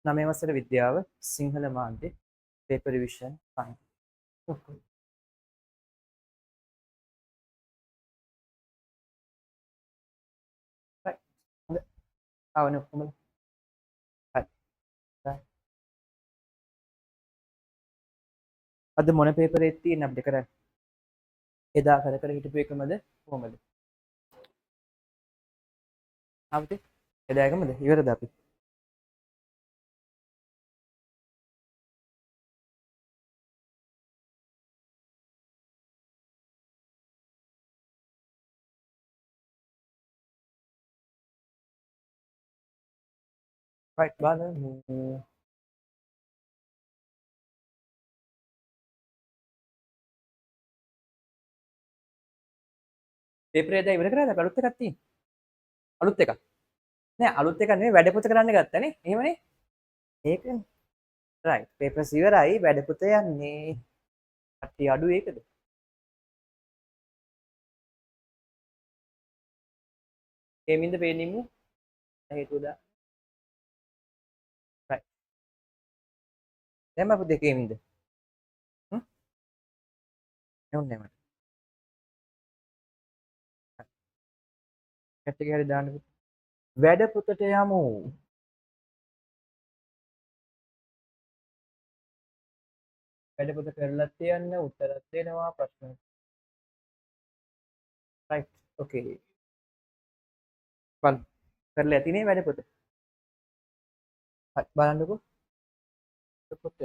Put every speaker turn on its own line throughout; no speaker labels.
9 වසර විද්‍යාව සිංහල මාධ්‍ය පේපර් රිවිෂන් 5. right. හොඳ. ආවනේ ඔක්කොම. හරි. right. අද මොන පේපරේත් තියෙන අපිට කරන්න. එදා කර හිටපු එකමද කොහමද? අපිට එදා එකමද? ඉවරද අපි? right බලමු. පේපරේ එදා ඉවර කරාද? අලුත් එකක් තියෙනවා. අලුත් එකක්. නෑ අලුත් එකක් නෙමෙයි වැඩ පොත කරන්න ගත්තනේ. එහෙමනේ. ඒකනේ. right. පේපර්ස් ඉවරයි වැඩ පොත යන්නේ. කට්ටිය අඩු ඒකද? කේමින්ද පේනිමු. හේතුව දා. right. දැන් අපු දෙකේමින්ද? එන්නේ මට. chat එකේ හරි දාන්න. වැඩ පොතට යමු. වැඩ පොත කරලා තියන්න උත්තරත් දෙනවා ප්‍රශ්න. right. okay. බලන්න. කරලා ඇතිනේ වැඩ පොත. හරි බලන්නකෝ. පොත.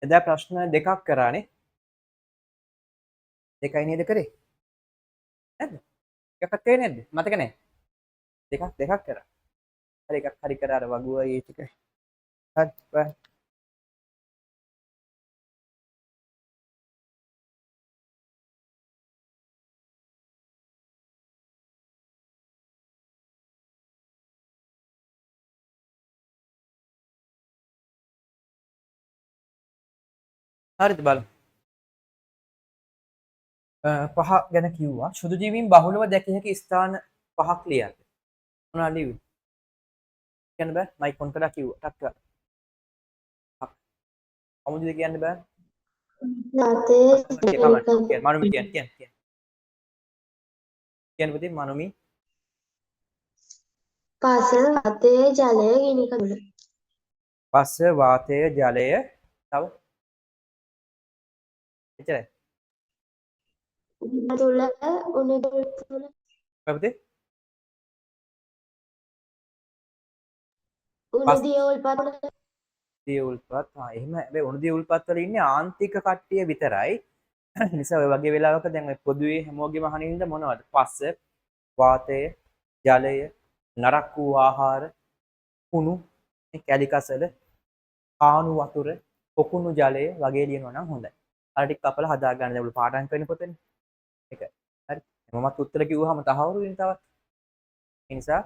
එදා ප්‍රශ්න දෙකක් කරානේ. දෙකයි නේද කරේ? නැද්ද? එකක් කරේ නැද්ද? මතක නැහැ. දෙකක් කරා. හරි එකක් හරි කරා අර වගුවයි ඒ ටික. හරි බයි. හරිද බලමු. පහ ගැන කිව්වා. සුදු ජීවීන් බහුලව දැකිය හැකි ස්ථාන පහක් ලියන්න. මොනවද ලියුවේ? කියන්න බෑ. මයික් ඔන් කරලා කිව්වා. ටක් කරලා. අමුදිද කියන්න බෑ.
නාතේ
මනුමි කියන්න. කියන්න පුතේ මනුමි.
පස වාතයේ ජලය ගිනි කඳුල.
පස්ස වාතය ජලය තව එච්චරයි.
තුල උණුදිය තුල
පුතේ
උණුදිය උල්පත්
දිය උල්පත් එහෙම හැබැයි උණුදිය උල්පත් වල ඉන්නේ ආන්තික කට්ටිය විතරයි. නිසා ඔය වගේ වෙලාවක දැන් ඔය පොදුවේ හැමෝගෙම අහනින්ද මොනවද? පස්ස වාතය ජලය නරක් වූ ආහාර කුණු කැලි කසල ආණු වතුර පොකුණු ජලය වගේ ලියනවා නම් හොඳයි. අර ටික කපලා හදා ගන්න දැන් ඔය පාඩම් කරන පොතනේ. ඒක. හරි. මමත් උත්තර කිව්වහම තහවුරු වෙන තවත්. ඒ නිසා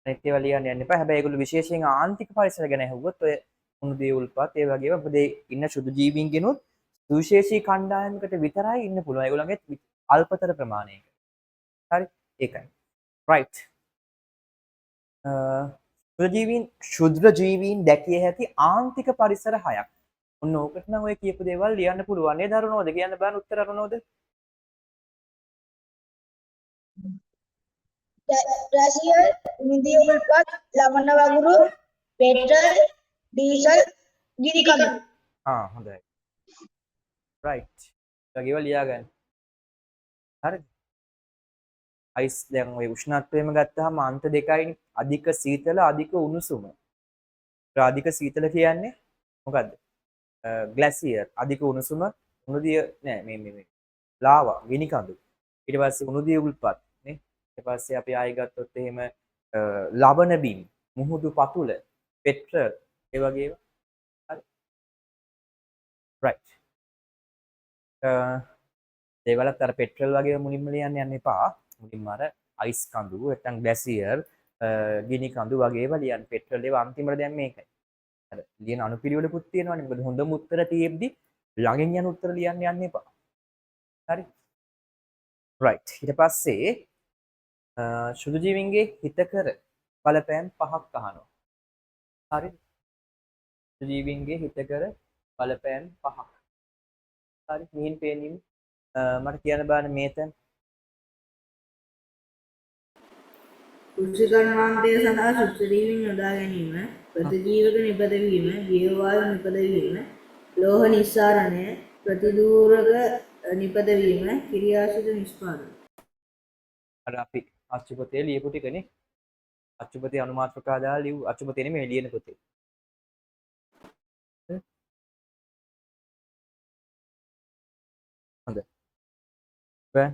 අනිත් ඒවා ලියන්න යන්න එපා. හැබැයි ඒගොල්ලෝ විශේෂයෙන් ආන්තික පරිසර ගැන ඇහුවොත් ඔය උණුදිය උල්පත් ඒ වගේම අපේ ඉන්න සුදු ජීවීන්ගෙනුත් සුවිශේෂී කණ්ඩායමකට විතරයි ඉන්න පුළුවන්. ඒගොල්ලන්ගේ අල්පතර ප්‍රමාණයක. හරි. ඒකයි. right. ශුද්‍ර ජීවීන් දැකිය හැකි ආන්තික පරිසර 6ක්. ඔන්න ඕකට නම් ඔය කියපු දේවල් ලියන්න පුළුවන් නේද අරුණෝද? කියන්න බෑ උත්තර අරුණෝද?
රසියල් නිදිය උල්පත් ලවණ වගුරු පෙට්‍රල් ඩීසල් ගිනි කඳු.
හොඳයි. right. ඒගොල්ලෝ ලියා ගන්න. හරිද? අයිස් දැන් ඔය උෂ්ණත්වයම ගත්තාම අන්ත දෙකයිනේ. අධික සීතල අධික උණුසුම. අධික සීතල කියන්නේ මොකද්ද? ග්ලැසියර්. අධික උණුසුම උණුදිය නෑ මේ ලාවා ගිනි කඳු. ඊට පස්සේ උණුදිය උල්පත් නේ. ඊට පස්සේ අපි ආයෙ ගත්තොත් එහෙම ලවණ බිම්, මුහුදු පතුල, පෙට්‍රල් ඒ වගේ ඒවා. හරි. right. ඒවලත් අර පෙට්‍රල් වගේ මුලින්ම ලියන්න යන්න එපා. මුලින්ම අර අයිස් කඳු නැත්නම් ග්ලැසියර් ගිනි කඳු වගේ ඒවා ලියන්න. පෙට්‍රල් ඒවා අන්තිමට දැන් මේකයි. අර ලියන අනුපිළිවෙලකුත් තියෙනවානේ. මොකද හොඳම උත්තර තියෙද්දි ළඟින් යන උත්තර ලියන්න යන්න එපා. හරි. රයිට්. ඊට පස්සේ සුදු ජීවීන්ගේ හිතකර බලපෑම් පහක් අහනවා. හරි. සුදු ජීවීන්ගේ හිතකර බලපෑම් පහක්. හරි. මිහින් පේනින් මට කියන්න බෑනේ මේතන.
කෘෂිකර්මාන්තය සඳහා සුත්‍රීවින් යොදා ගැනීම, ප්‍රතිජීවක නිපදවීම, ජීවවායු නිපදවීම, ලෝහ නිස්සාරණය, ප්‍රතිදූරක නිපදවීම, කිරියාශිත නිෂ්පාදනය.
අර අපි අච්චුපතේ ලියපු ටිකනේ. අච්චුපතේ අනුමාත්‍රකා දාලා ලියු අච්චුපතේ නෙමෙයි ලියන පොතේ. හොඳයි. බෑ.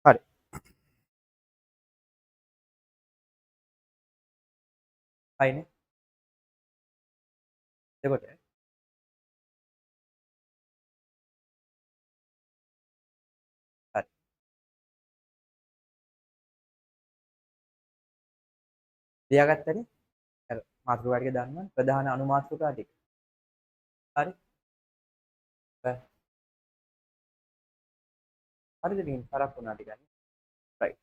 හරි. හයිනේ. එතකොට හරි. ලියාගත්තනේ? අර මාතෘකා ටික දාන්න ප්‍රධාන අනුමාත්‍රකා ටික. හරි. බෑ. හරිද මින් තරක් වුණා ටිකක්. රයිට්.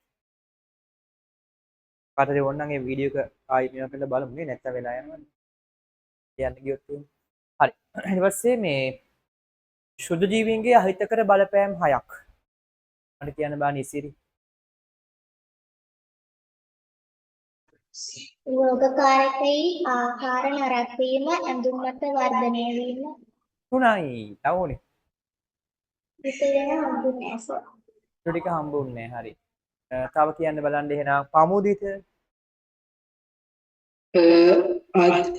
කාටද ඕනනම් ඒ වීඩියෝ එක ආයි මේවා කරලා බලමු නේ නැත්තම් වෙලා යනවා. කියන්න ගියොත් එහෙම. හරි. ඊට පස්සේ මේ ශුද්ධ ජීවීන්ගේ අහිතකර බලපෑම් 6ක්. මට කියන්න බෑ නිසිරි.
රෝගකාරකයි ආහාර නරක් වීම, ඇඳුම් මත වර්ධනය වීම,
තුනයි. තව ඕනේ.
විතරේ හම්බුනේ ඇස.
ඒ ටික හම්බුන්නේ නැහැ. හරි. තව කියන්න බලන්න එහෙනම් පමුදිත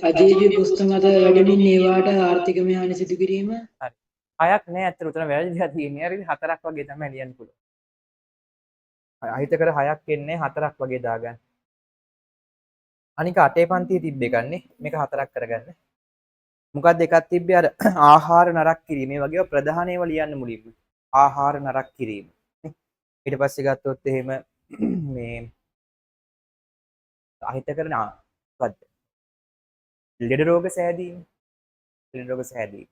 අජීවී පුස්ත මත වැඩමින් ඒවාට ආර්ථිකමය හානි සිදු කිරීම.
හරි. 6ක් නෑ අතට උතන වැරදිලා තියෙන්නේ. හරිද? 4ක් වගේ තමයි ලියන්න පුළුවන්. අහිතකර 6ක් එන්නේ 4ක් වගේ දාගන්න. අනික 8 පන්තියේ තිබ්බ එකන්නේ. මේක 4ක් කරගන්න. මොකක්ද එකක් තිබ්බේ අර ආහාර නරක් කිරීම. මේ වගේ ප්‍රධාන ඒවා ලියන්න මුලින්ම. ආහාර නරක් කිරීම. ඊට පස්සේ ගත්තොත් එහෙම මේ අහිතකර මොකද්ද? ලෙඩ රෝග සෑදීම. ලෙඩ රෝග සෑදීම.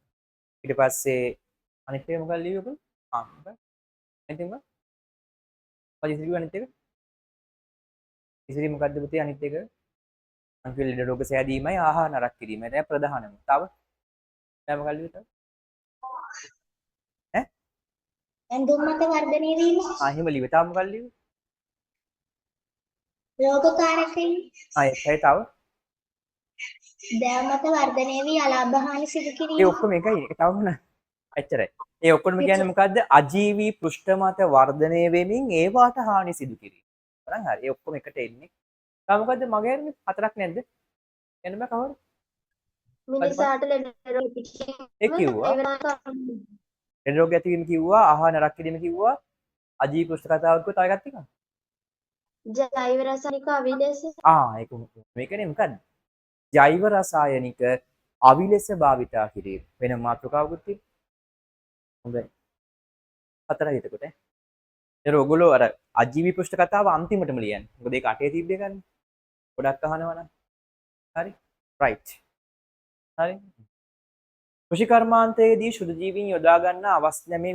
ඊට පස්සේ අනිත් එක මොකක්ද ලියුවක? මොකක්ද? අනිත් එක පරිසිරිය අනිත් එක. ඉතිරි මොකද්ද පුතේ අනිත් එක? අන්තිම ලෙඩ රෝග සෑදීමයි ආහාර නරක් කිරීමයි. ඒක ප්‍රධානම. තව දැන් මොකක්ද ලියුවේ තව? ඈ?
ඇඳුම් මත වර්ධනය වීම,
එහෙම ලියුවේ. තව මොකක්ද ලියුවේ?
රෝගකාරකයි
ඒකයි තව.
දෑ මත වර්ධනය වී අලාභ හානි සිදු
ඒ
කිරීම.
ඔක්කොම එකයි. ඒක තව මොන? එච්චරයි. ඒ ඔක්කොම කියන්නේ මොකද්ද? අජීවී පෘෂ්ඨ මත වර්ධනය වෙමින් ඒවාට හානි සිදු කිරීම. බලන්න හරි. ඒ ඔක්කොම එකට එන්නේ. තව මොකද්ද මගේ හරිනේ 4ක් නැද්ද? කියන්න බෑ කවුරු?
මිනිසාට ලෙඩ රෝග
ඒ කිව්වා. ලෙඩ රෝග ඇතිවීම කිව්වා, ආහාර නරක කිරීම කිව්වා, අජීවී පෘෂ්ඨ කතාවක් කිව්වා, තව එකක් තියෙනවා.
ජෛව රසායනික අවිලෙස,
ඒක මේකනේ මොකද්ද? ජෛව රසායනික අවිලෙස භාවිතා කිරීම. වෙන මාතෘකාවකුත් තියෙනවා. හොඳයි. 4යි එතකොට. ඒක ඔයගොල්ලෝ අර අජීවී පෘෂ්ඨ කතාව අන්තිමටම ලියන්න. මොකද ඒක අටේ තිබ්බ එකනේ. ගොඩක් අහනවා නම්. හරි. රයිට්. හරි. කෘෂිකර්මාන්තයේදී ශුද්ධ ජීවීන් යොදා ගන්න අවස්ථා මේ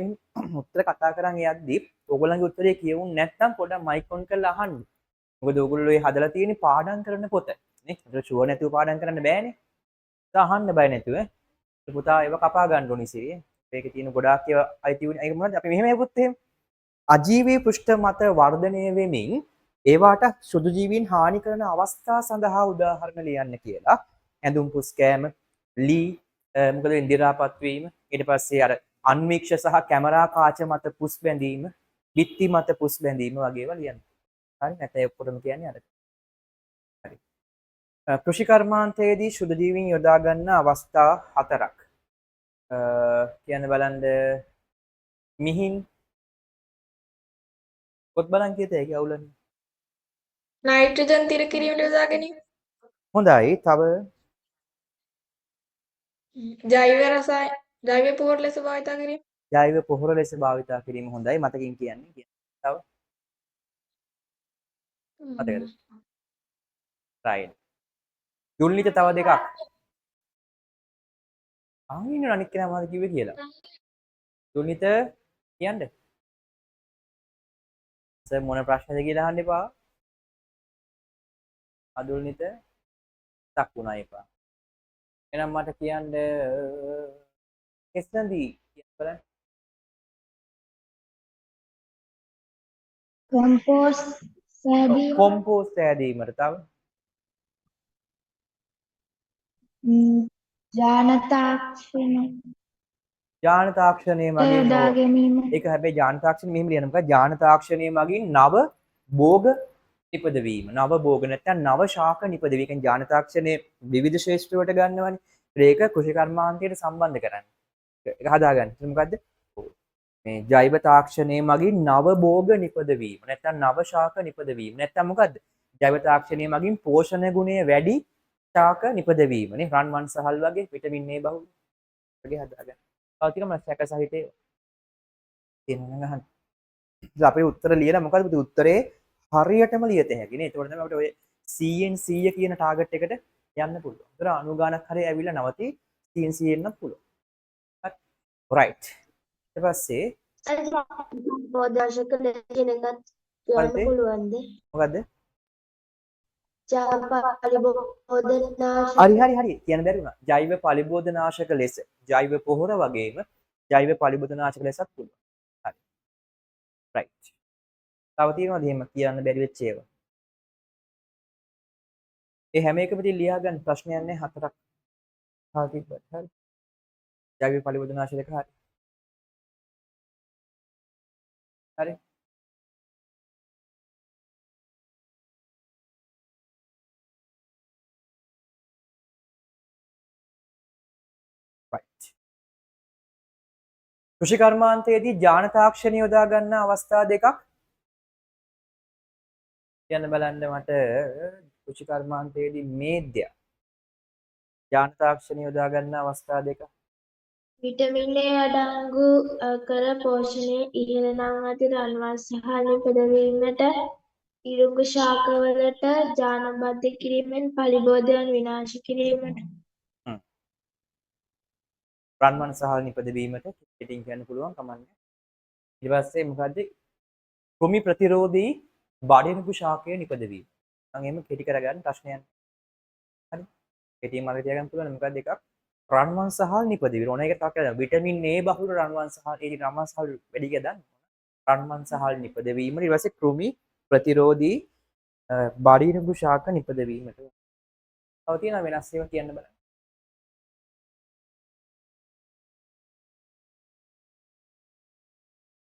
උත්තර කතා කරන් යද්දී ඕගොල්ලන්ගේ උත්තරේ කියවුන් නැත්නම් පොඩ්ඩක් මයික් ඔන් කරලා අහන්න. මොකද ඕගොල්ලෝ ඒ හදලා තියෙන පාඩම් කරන පොත. නේ? ඒක ෂුවර් නැතුව පාඩම් කරන්න බෑනේ. ඒක අහන්න බය නැතුව. පුතා ඒව කපා ගන්න ඕනි ඉතින්. මේකේ තියෙන ගොඩාක් ඒවා අයිති වුණේ. ඒක මොනවද? අපි මෙහෙම හෙව්වොත් එහෙම. අජීවී පෘෂ්ඨ මත වර්ධනය වෙමින් ඒවාට සුදු ජීවීන් හානි කරන අවස්ථා සඳහා උදාහරණ ලියන්න කියලා. ඇඳුම් පුස් කෑම, ලී මොකද ඉන්දිරාපත් වීම, ඊට පස්සේ අර අන්වීක්ෂ සහ කැමරා කාච මත පුස් බැඳීම, බිත්ති මත පුස් බැඳීම වගේ ඒවා ලියන්න. හරි නැත්නම් ඒ ඔක්කොම කියන්නේ අර. හරි. කෘෂිකර්මාන්තයේදී සුදු ජීවීන් යොදා ගන්න අවස්ථා 4ක්. කියන්න බලන්න මිහින් පොත් බලන් කියත හැකි අවුලන්නේ.
නයිට්‍රජන් තිර කිරීමට යොදා ගැනීම.
හොඳයි. තව
ජෛව රසායන ජෛව පොහොර ලෙස භාවිත කිරීම.
ජෛව පොහොර ලෙස භාවිතා කිරීම හොඳයි මතකින් කියන්නේ. තව මතකද? right. දුල්නිත තව දෙකක්. අනින්න අනික් කෙනා මොනවද කිව්වේ කියලා. දුල්නිත කියන්න. සර් මොන ප්‍රශ්නද කියලා අහන්න එපා. අදුල්නිත තක් වුණා එපා. එහෙනම් මට කියන්න කෙස්නදී කියන්න බලන්න.
කොම්පෝස් සෑදීම
කොම්පෝස්ට් සෑදීමට තව
ජානතාක්ෂණ
ජාන තාක්ෂණය මගින්
යොදා ගැනීම
ඒක හැබැයි ජාන තාක්ෂණය මෙහෙම ලියන්න මොකද ජාන තාක්ෂණය මගින් නව භෝග නිපදවීම නව භෝග නැත්නම් නව ශාක නිපදවීම කියන්නේ ජාන තාක්ෂණයේ විවිධ ශේෂ්ත්‍ර වලට ගන්නවනේ ඒක කෘෂි කර්මාන්තයට සම්බන්ධ කරන්නේ ඒක හදාගන්න මොකද්ද මේ ජෛව තාක්ෂණය මගින් නව භෝග නිපදවීම නැත්නම් නව ශාක නිපදවීම නැත්නම් මොකද්ද ජෛව තාක්ෂණය මගින් පෝෂණ ගුණය වැඩි ශාක නිපදවීම නේ රන්වන් සහල් වගේ විටමින් A බහුල වගේ හදාගන්න. තව තියෙනවා සැක සහිතේ තියෙනවා නම් අහන්න. ඉතින් අපේ උත්තර ලියලා මොකද පුතේ උත්තරේ හරියටම ලියත හැකි නේ. ඒතකොට තමයි අපිට ඔය 100න් 100 කියන ටාගට් එකට යන්න පුළුවන්. ඒතර අනුගානක් හරිය ඇවිල්ලා නැවති 100න් 100 එන්නත් පුළුවන්. හරි. right. ඊට පස්සේ
පෝදාශක කියන එකත් කියන්න
හරිද?
පුළුවන්ද?
මොකද්ද?
ජෛව පරිබෝධනාශක
හරි කියන්න බැරි වුණා. ජෛව පලිබෝධනාශක ලෙස ජෛව පොහොර වගේම ජෛව පලිබෝධනාශක ලෙසත් පුළුවන්. හරි. right. තව තියෙනවද එහෙම කියන්න බැරි වෙච්ච ඒවා? ඒ හැම එකම ඉතින් ලියා ගන්න ප්‍රශ්නයක් නැහැ හතරක්. හරි. හරි. ජෛව පලිබෝධනාශක දෙක හරි. හරි. right. කෘෂි කර්මාන්තයේදී ජාන තාක්ෂණය යොදා ගන්න අවස්ථා දෙකක් කියන්න බලන්න මට කෘෂි කර්මාන්තයේදී මේද්‍ය ජාන තාක්ෂණය යොදා ගන්න අවස්ථා දෙකක්
විටමින් A අඩංගු කර පෝෂණයේ ඉහළ නම් අති රන්වන් සහ නිපදවීමට ඉරුඟු ශාකවලට ජානබද්ධ කිරීමෙන් පලිබෝධයන් විනාශ කිරීමට
රන්වන් සහල් නිපදවීමට පිටින් කියන්න පුළුවන් කමන්නේ ඊට පස්සේ මොකද්ද කෘමි ප්‍රතිරෝධී බඩිනුගු ශාකය නිපදවීම මම එහෙම කෙටි කරගන්න ප්‍රශ්නයක් හරි කෙටියෙන් මම තියාගන්න පුළුවන් මොකක්ද එකක් රන්වන් සහල් නිපදවීම ඕන එක තාක් කරලා විටමින් A බහුල රන්වන් සහල් ඒ රන්වන් සහල් වැඩි කියලා දාන්න රන්වන් සහල් නිපදවීම ඊට පස්සේ කෘමි ප්‍රතිරෝධී බඩිනුගු ශාක නිපදවීමට තව තියෙන වෙනස් ඒවා කියන්න බලන්න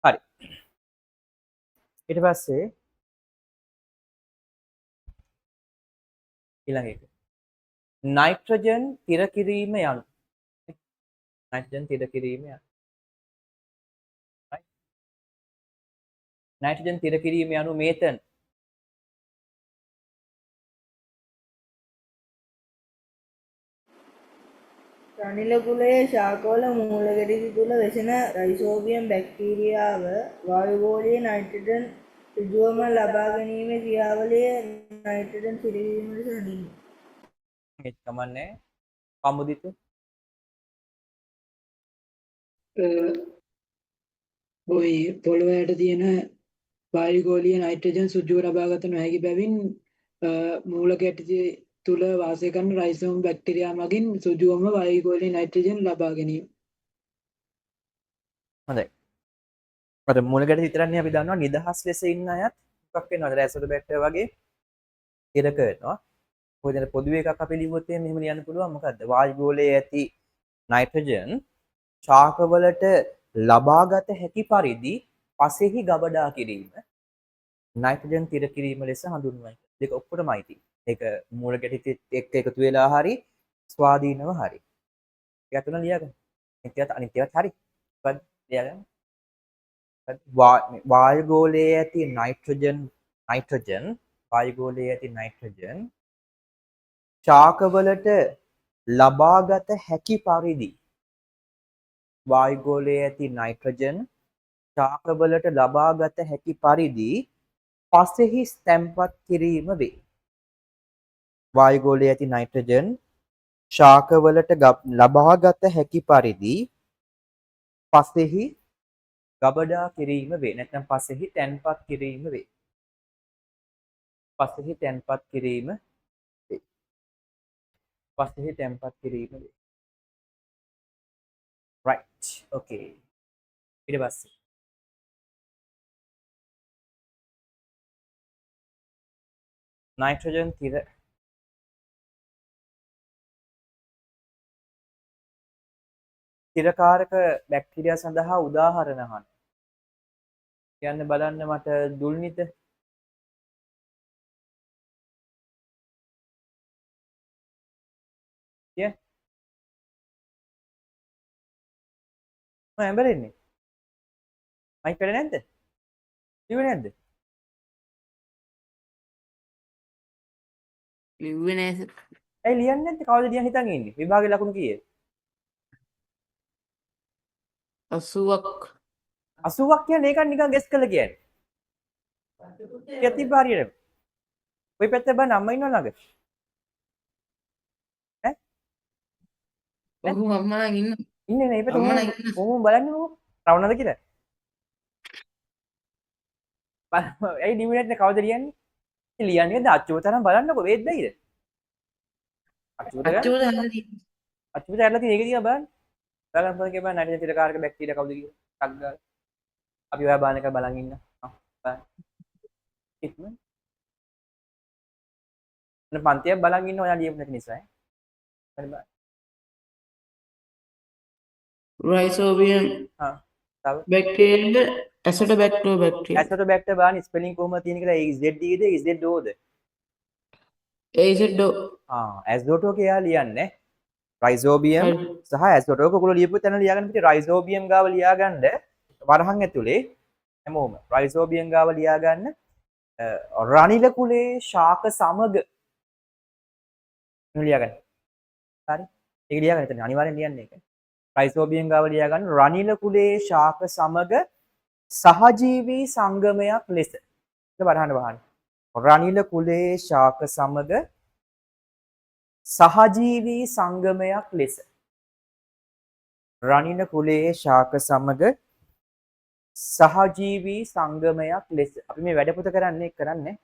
හරි ඊට පස්සේ ඊළඟ එක නයිට්‍රජන් තිර කිරීම යනු නයිට්‍රජන් තිර කිරීම යනු නයිට්‍රජන් තිර කිරීම යනු මේතන
රනිල කුලයේ ශාකවල මූලගෙඩි තුල වෙසෙන රයිසෝබියම් බැක්ටීරියාව වායුගෝලීය නයිට්‍රජන් ඍජුවම ලබා ගැනීමේ ක්‍රියාවලිය නයිට්‍රජන් පිරිවීම ලෙස හඳුන්වනවා.
ඒක කමන්නේ කමුදිත
ඔය පොළොවට තියෙන වායුගෝලීය නයිට්‍රජන් සුජුව ලබාගත නොහැකි බැවින් මූල කැටි තුල වාසය කරන රයිසෝම් බැක්ටීරියා මගින් සුජුවම වායුගෝලීය නයිට්‍රජන් ලබා ගැනීම.
හොඳයි. අර මූලකැටි විතරන්නේ අපි දන්නවා නිදහස් ලෙස ඉන්න අයත් මොකක් වෙනවද? රැසොට බැක්ටර් වගේ ඉර කරනවා. මොකද පොදුවේ එකක් අපි ලිව්වොත් මෙහෙම ලියන්න පුළුවන් මොකද්ද? වායුගෝලයේ ඇති නයිට්‍රජන් ශාකවලට ලබාගත හැකි පරිදි පසෙහි ගබඩා කිරීම නයිට්‍රජන් තිර කිරීම ලෙස හඳුන්වයි. දෙක ඔක්කොටමයි තියෙන්නේ. ඒක මූලකැටිත් එක්ක එකතු වෙලා හරි ස්වාධීනව හරි. ඒක තුන ලියගන්න. අනිත් ඒවාත් හරි. මොකද්ද ලියගන්න? වායුගෝලයේ ඇති නයිට්‍රජන් වායුගෝලයේ ඇති නයිට්‍රජන් ශාකවලට ලබාගත හැකි පරිදි වායුගෝලයේ ඇති නයිට්‍රජන් ශාකවලට ලබාගත හැකි පරිදි පසෙහි තැන්පත් කිරීම වේ. වායුගෝලයේ ඇති නයිට්‍රජන් ශාකවලට ලබාගත හැකි පරිදි පසෙහි ගබඩා කිරීම වේ. නැත්නම් පසෙහි තැන්පත් කිරීම වේ. පසෙහි තැන්පත් කිරීම වේ. පසෙහි තැන්පත් කිරීම වේ. right okay ඊට පස්සේ නයිට්‍රජන් තිරකාරක බැක්ටීරියා සඳහා උදාහරණ අහන්න. කියන්න බලන්න මට දුල්නිත. කිය. මම ඇඹරෙන්නේ. මයික් කරේ නැද්ද? ලිව්වේ නැද්ද?
ලිව්වේ නෑ සර්.
ඇයි ලියන්නේ නැද්ද? කවුද ලියන් හිතන් ඉන්නේ? විභාගේ ලකුණු කීයද?
80ක්
80ක් කියන්නේ ඒකත් නිකන් ගෙස් කළ කියන්නේ. යති බාරියට. ඔය පැත්තේ බලන්න අම්මා ඉන්නව ළඟ. ඈ?
ඔහු අම්මා නම් ඉන්න.
ඉන්නේ නේ. ඒ පැත්තේ
අම්මා නම් ඉන්න.
ඕම බලන්නේ ඕක. රවුනද කියලා? ඇයි ලිව්වේ නැත්නම් කවුද ලියන්නේ? ලියන්නේ නැද්ද? අච්චුව තරම් බලන්නකෝ වේද බැයිද? අච්චුවට
හරි.
අච්චුවට ඇරලා තියෙන එක දිහා බලන්න. බලන්න මොකද බලන්න නයිට්‍රජන් තිරකාරක බැක්ටීරියා කවුද කියලා. ටක් ගාලා. අපි ඔයා බලන එක බලන් ඉන්න. බලන්න. ඉක්මන. මම පන්තියක් බලන් ඉන්න ඔයා ලියපු නැති නිසා ඈ. හරි බලන්න.
රයිසෝබියම්
හා. තව
බැක්ටීරියා ඇසොටෝබැක්ටර් බැක්ටීරියා.
ඇසොටෝබැක්ටර් බලන්න ස්පෙලිං කොහොමද තියෙන කියලා ZD ද ZOද?
ඒසෙඩ්ඩෝ.
ඇස්ඩෝටෝ කියලා ලියන්නේ. රයිසෝබියම් සහ ඇස්ඩෝටෝ ඔයගොල්ලෝ ලියපු තැන ලියාගන්න පිටේ රයිසෝබියම් ගාව ලියාගන්න වරහන් ඇතුලේ හැමෝම රයිසෝබියම් ගාව ලියාගන්න රනිල කුලේ ශාක සමග ලියාගන්න. හරි. ඒක ලියාගන්න එතන අනිවාර්යෙන් ලියන්න ඒක. රයිසෝබියම් ගාව ලියාගන්න රනිල කුලේ ශාක සමග සහජීවී සංගමයක් ලෙස. ඒක වරහන් වහන්න. රනිල කුලේ ශාක සමග සහජීවී සංගමයක් ලෙස. රනිල කුලයේ ශාක සමග සහජීවී සංගමයක් ලෙස. අපි මේ වැඩපොත කරන්නේ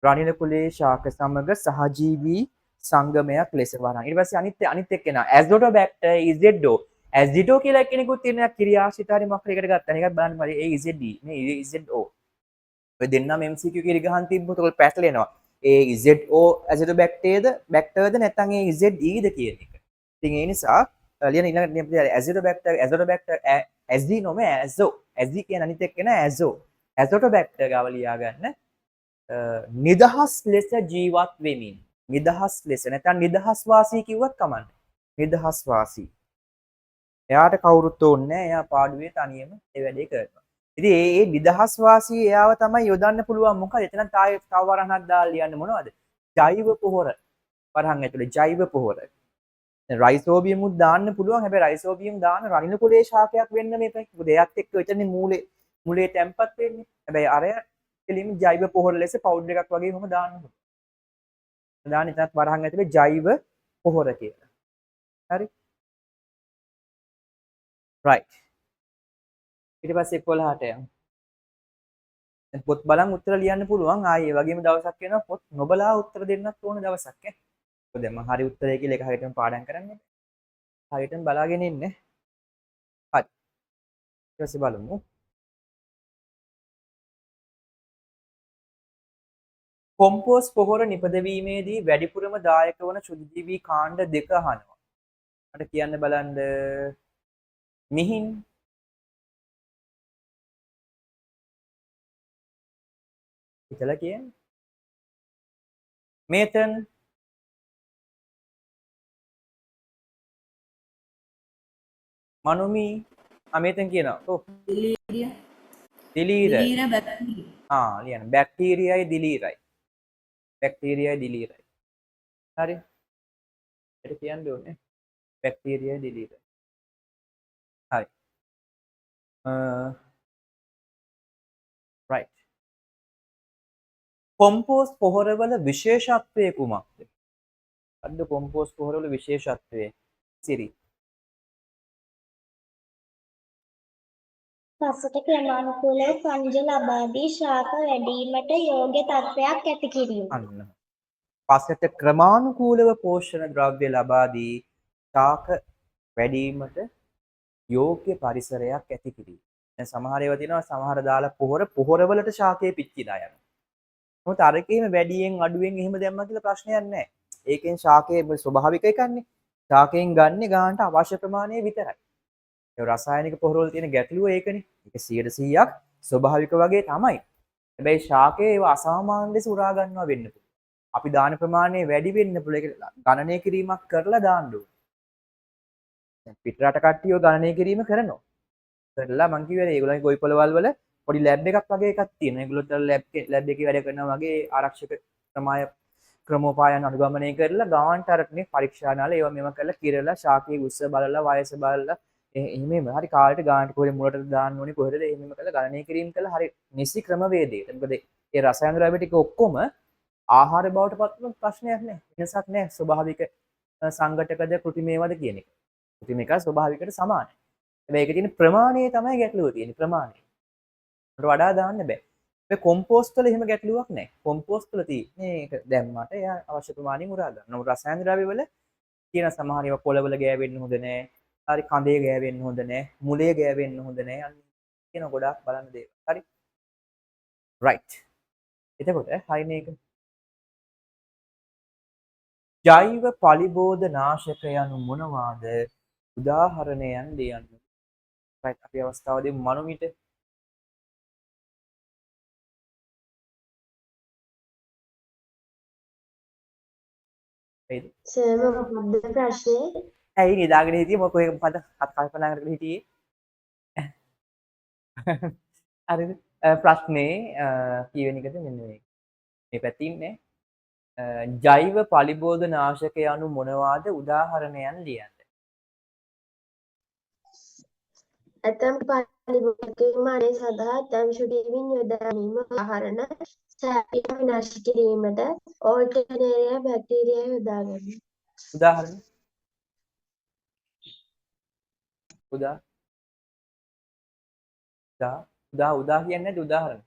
රනිල කුලයේ ශාක සමග සහජීවී සංගමයක් ලෙස වරන්. ඊට පස්සේ අනිත් එක්කෙනා ඇස්ඩෝටෝබැක්ටර් ඉසෙඩ්ඩෝ. ඇස්ඩිටෝ කියලා එක්කෙනෙකුත් තියෙනවා ක්‍රියාශීලතාවරි මොකක් හරි එකට ගත්තා. මේකත් බලන්න මම ඒ ඉසෙඩ් මේ ඉසෙඩ්ఓ. ඔය දෙන්නම MCQ කියලා ගහන් තිබ්බොත් ඔය පැටලෙනවා. ඒ ZO ඇසිඩෝබැක්ටර්ද බැක්ටර්ද නැත්නම් ඒ ZE ද කියන එක. ඉතින් ඒ නිසා ලියන ඊළඟ ඇසිඩෝබැක්ටර් SD නොම ඇසෝ SD කියන අනිත් එක්කන ඇසෝ ඇසෝටෝබැක්ටර් ගාව ලියා ගන්න නිදහස් ලෙස ජීවත් වෙමින් නිදහස් ලෙස නැත්නම් නිදහස් වාසී කිව්වත් කමන්නේ. නිදහස් වාසී. එයාට කවුරුත් ඕනේ නැහැ. එයා පාඩුවේ තනියම ඒ වැඩේ කරනවා. ඉතින් ඒ නිදහස් වාසී එයාව තමයි යොදන්න පුළුවන් මොකද එතන තව වරහනක් දාලා ලියන්න මොනවද ජෛව පොහොර වරහන් ඇතුලේ ජෛව පොහොර දැන් රයිසෝබියම් උත් දාන්න පුළුවන් හැබැයි රයිසෝබියම් දාන රනිල කුලේ ශාකයක් වෙන්න මේකයි මොකද එයාත් එක්ක එතන මූලේ තැම්පත් වෙන්නේ හැබැයි අරය කෙලින්ම ජෛව පොහොර ලෙස පවුඩර් එකක් වගේ වුම දාන්න පුළුවන් දාන්න එතනත් වරහන් ඇතුලේ ජෛව පොහොර කියලා හරි right ඊට පස්සේ 11ට යමු. දැන් පොත් බලන් උත්තර ලියන්න පුළුවන්. ආයේ ඒ වගේම දවසක් වෙනවා පොත් නොබලා උත්තර දෙන්නත් ඕන දවසක් ඈ. මොකද මම හරි උත්තරය කියලා එක හරියටම පාඩම් කරන්නේ. හරියටම බලාගෙන ඉන්න. හරි. ඊට පස්සේ බලමු. කොම්පෝස් පොහොර නිපදවීමේදී වැඩිපුරම දායක වන ශුද්ධජීවී කාණ්ඩ දෙක අහනවා. මට කියන්න බලන්න මිහින් ඉතලා කියන්නේ මේතන් මනුමි මේතන් කියනවා ඔව් දිලීර ලියන්න බැක්ටීරියයි දිලීරයි හරි ඒක කියන්න ඕනේ බැක්ටීරියයි දිලීරයි right. කොම්පෝස්ට් පොහොරවල විශේෂත්වය කුමක්ද? අද කොම්පෝස්ට් පොහොරවල විශේෂත්වය සිරි.
පසට ක්‍රමානුකූලව ඛනිජ ලබා දී ශාක වැඩිවීමට යෝග්‍ය තත්ත්වයක් ඇති කිරීම.
අන්න. පසට ක්‍රමානුකූලව පෝෂණ ද්‍රව්‍ය ලබා දී ශාක වැඩිවීමට යෝග්‍ය පරිසරයක් ඇති කිරීම. දැන් සමහර ඒවා තියෙනවා සමහර දාලා පොහොරවලට ශාකයේ පිච්චිලා යනවා. මොකද අරකේම වැඩියෙන් අඩුවෙන් එහෙම දැම්මා කියලා ප්‍රශ්නයක් නැහැ. ඒකෙන් ශාකයේ ස්වභාවික එකන්නේ. ශාකයෙන් ගන්න ගානට අවශ්‍ය ප්‍රමාණය විතරයි. ඒ රසායනික පොහොරවල තියෙන ගැටලුව ඒකනේ. ඒක 100%ක් ස්වභාවික වගේ තමයි. හැබැයි ශාකයේ ඒව අසාමාන්‍ය ලෙස උරා ගන්නවා වෙන්න පුළුවන්. අපි දාන ප්‍රමාණය වැඩි වෙන්න පුළුවන්. ඒක ගණනය කිරීමක් කරලා දාන්න ඕනේ. දැන් පිටරට කට්ටියව ගණනය කිරීම කරනවා. කරලා මං කිව්වේ ඒගොල්ලන්ගේ ගොවි පොළවල් වල පොඩි ලැබ් එකක් වගේ එකක් තියෙනවා. ඒගොල්ලොත් ලැබ් එකේ වැඩ කරනවා වගේ ආරක්ෂක ක්‍රමෝපායන් අනුගමනය කරලා ගාන්ට අරටනේ පරීක්ෂානාල ඒවා මේවා කරලා කිරලා ශාකයේ උස්ස බලලා වයස බලලා එහෙම හරි කාලෙට ගාන්ට කොහෙද මුලට දාන්න ඕනේ කොහෙද එහෙම කරලා ගණනය කිරීම කළා හරි නිසි ක්‍රමවේදයකට. මොකද ඒ රසායන ද්‍රව්‍ය ටික ඔක්කොම ආහාර බවට පත් වෙන ප්‍රශ්නයක් නෑ. වෙනසක් නෑ. ස්වභාවික සංඝටකද කෘතිමේවද කියන එක. කෘතිමේක ස්වභාවිකට සමානයි. හැබැයි ඒකේ තියෙන ප්‍රමාණය තමයි ගැටලුව තියෙන්නේ. ප්‍රමාණය. ඒකට වඩා දාන්න බෑ. මේ කොම්පෝස්ට් වල එහෙම ගැටලුවක් නැහැ. කොම්පෝස්ට් වල තියෙන්නේ ඒක දැම්මට එයා අවශ්‍ය ප්‍රමාණයෙන් උරා ගන්න. නමුත් රසායන ද්‍රව්‍ය වල තියෙන සමහර ඒවා පොළවල ගෑවෙන්න හොඳ නැහැ. හරි කඳේ ගෑවෙන්න හොඳ නැහැ. මුලේ ගෑවෙන්න හොඳ නැහැ. අන්න කියන ගොඩාක් බලන්න දේවල්. හරි. right. එතකොට හරිනේ ඒක. ජෛව පලිබෝධ නාශක යනු මොනවාද? උදාහරණයන් දෙන්න. right. අපි අවස්ථාව දෙමු මනුමිට.
සර් මොකක්ද ප්‍රශ්නේ?
ඇයි නිදාගෙන හිටියේ මොකද කල්පනා කරගෙන හිටියේ? හරිද? ප්‍රශ්නේ කීවෙනි එකද මෙන්න මේ පැත්තේ ඉන්නේ. ජෛව පලිබෝධ නාශක යනු මොනවාද? උදාහරණයන් ලියන්න.
ඇතැම් පලිබෝධකමානය සඳහා ඇතැම් ශුඩීමින් යොදා ගැනීම උදාහරණ සැපීම විනාශ කිරීමට ඕල්ටර්නේරියා බැක්ටීරියා යොදා ගැනීම.
උදාහරණ උදා කියන්නේ නැද්ද උදාහරණ?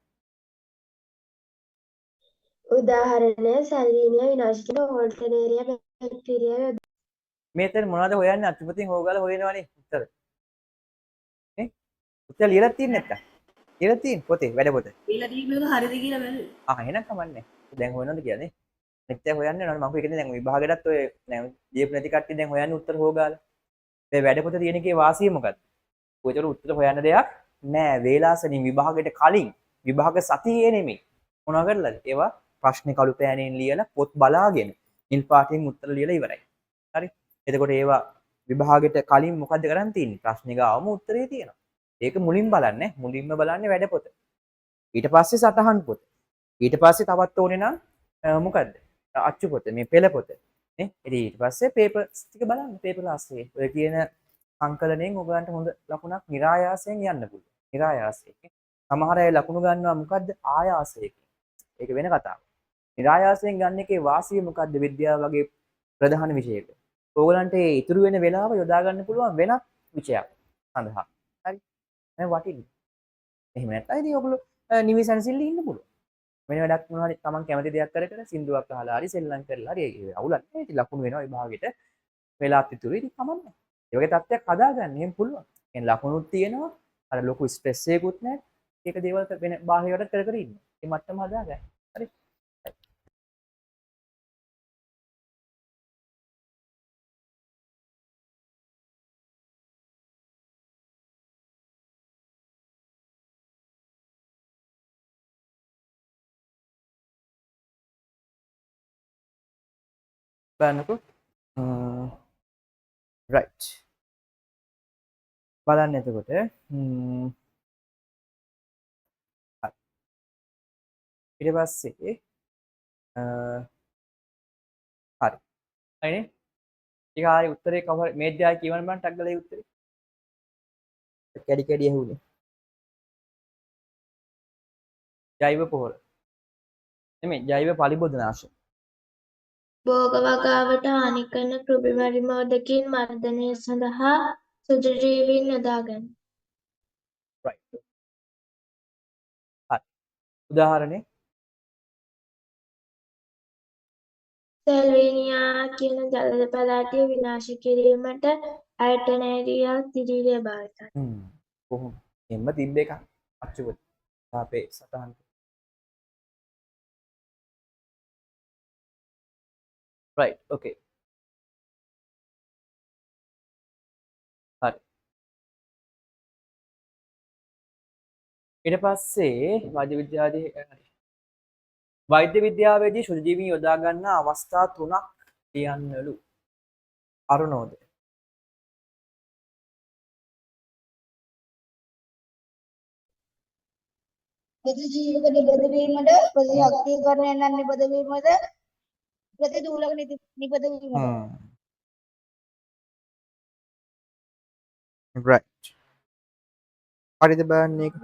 උදාහරණය සැල්වීනියා විනාශ කිරීම ඕල්ටර්නේරියා බැක්ටීරියා යොදා
මේතර මොනවද හොයන්නේ? අතුපතින් හොයගාලා හොයනවනේ උත්තර. නේ? උත්තර ලියලා තියෙන්නේ නැත්තම්. ලියලා තියෙන පොතේ වැඩ පොත.
කියලා දීපේක හරිද කියලා බැලුවා.
එහෙනම් කමන්නේ. දැන් හොයනවද කියන්නේ? නැත්නම් හොයන්නේ නැහැ. මම කියන්නේ දැන් විභාගෙටත් ඔය දැන් දීපු නැති කට්ටිය දැන් හොයන්නේ උත්තර හොයගාලා. මේ වැඩ පොත තියෙන එකේ වාසිය මොකද්ද? ඔයතර උත්තර හොයන්න දෙයක් නෑ. වේලාසනින් විභාගයට කලින් විභාග සතියේ නෙමෙයි. මොනවා කරලාද? ඒවා ප්‍රශ්න කළු පෑනෙන් ලියලා පොත් බලාගෙන නිල් පාටින් උත්තර ලියලා ඉවරයි. හරි? එතකොට ඒවා විභාගයට කලින් මොකද්ද කරන් තියෙන්නේ? ප්‍රශ්න ගාවම උත්තරේ තියෙනවා. ඒක මුලින් බලන්නේ. මුලින්ම බලන්නේ වැඩ පොත. ඊට පස්සේ සටහන් පොත. ඊට පස්සේ තවත් ඕනේ නම් මොකද්ද? අච්චු පොත. මේ පෙළ පොත. නේ? ඊට පස්සේ පේපර්ස් ටික බලන්න. පේපර් ආස්සේ. ඔය කියන සංකලනයෙන් ඔයගලන්ට හොඳ ලකුණක් નિરાයාසයෙන් යන්න පුළුවන්. નિરાයාසයෙන්. සමහර අය ලකුණු ගන්නවා මොකද්ද? ආයාසයෙන්. ඒක වෙන කතාවක්. નિરાයාසයෙන් ගන්න එකේ වාසිය මොකද්ද? විද්‍යාව වගේ ප්‍රධාන විෂයක. ඕගලන්ට ඒ ඉතුරු වෙන වෙලාව යොදා ගන්න පුළුවන් වෙනත් විෂයක් සඳහා. හරි. දැන් වටින්නේ. එහෙම නැත්නම් ඉතින් ඔයගොල්ලෝ නිවිසන්සිල්ලේ ඉන්න පුළුවන්. වෙන වැඩක් මොනවා හරි තමන් කැමති දෙයක් කර සින්දුවක් අහලා හරි සෙල්ලම් කරලා හරි අවුලක් නැහැ. ඉතින් ලකුණු වෙනවා විභාගෙට. වෙලාත් ඉතුරු ඉතින් කමන්නේ. ඒ වගේ තත්ත්වයක් හදාගන්න එහෙම පුළුවන්. කියන්නේ ලකුණුත් තියෙනවා. අර ලොකු ස්ට්‍රෙස් එකකුත් නැහැ. ඒක දේවල් වෙන බාහිරවට කර ඉන්න. මේ මට්ටම හදාගන්න. හරි. බලන්නකෝ. right. බලන්න එතකොට හරි. ඊට පස්සේ හරි. හරිනේ. ටික හරි උත්තරේ කවර මේ අධ්‍යය කියවන්න බෑ ටක් ගාලා ඒ උත්තරේ. කැඩි කැඩි ඇහුනේ. ජෛව පොහොර. නෙමෙයි ජෛව පලිබෝධනාශක.
භෝග වගාවට හානි කරන කෘමි පරිමෝධකීන් මර්ධනය සඳහා සුදුජීවීන් යොදාගන්න.
right. හරි. උදාහරණේ
සෙල්වීනියා කියන ජලද පළාතය විනාශ කිරීමට අල්ටර්නේරියල් දිලිරිය භාවිත කරනවා.
කොහොම එම්ම තිබ්බ එකක් අච්චුවත අපේ සටහන් right okay හරි ඊට පස්සේ වෛද්‍ය විද්‍යාවේදී ශුද්ධජීවීන් යොදා ගන්න අවස්ථා 3ක් ලියන්නලු අරුණෝද
ප්‍රතිජීවක නිපදවීමට ප්‍රතිශක්තිකරණයෙන් නම් නිපදවීමට ප්‍රතිදූලක නිපදවීමට
right හරිද බෑන් එක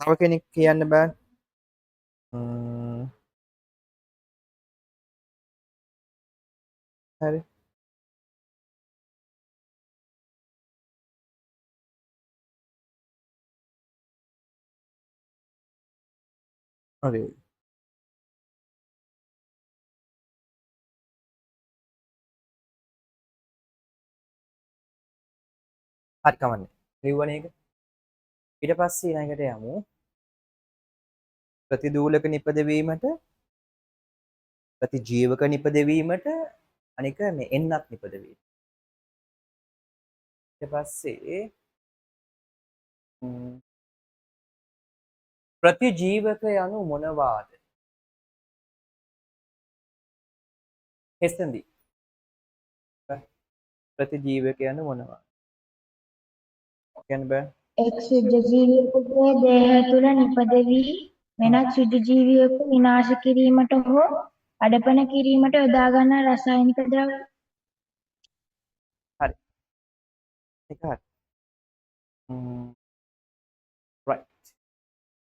තව කෙනෙක් කියන්න බෑන් හරි හරි හරි කමන්නේ ලිව්වන එක ඊට පස්සේ ඊළඟට යමු ප්‍රතිදූලක නිපදවීමට ප්‍රතිජීවක නිපදවීමට අනික මේ එන්නත් නිපදවීම ඊට පස්සේ ප්‍රතිජීවක යනු මොනවාද හෙස්සන්දි ප්‍රතිජීවක යනු මොනවාද කියන්න බෑ
එක් සුජීවියෙකුගේ දේහය තුළ නිපදවී වෙනත් සුජීවියෙකු විනාශ කිරීමට හෝ අඩපණ කිරීමට යොදා ගන්නා රසායනික ද්‍රව්‍ය.
හරි ඒක හරි right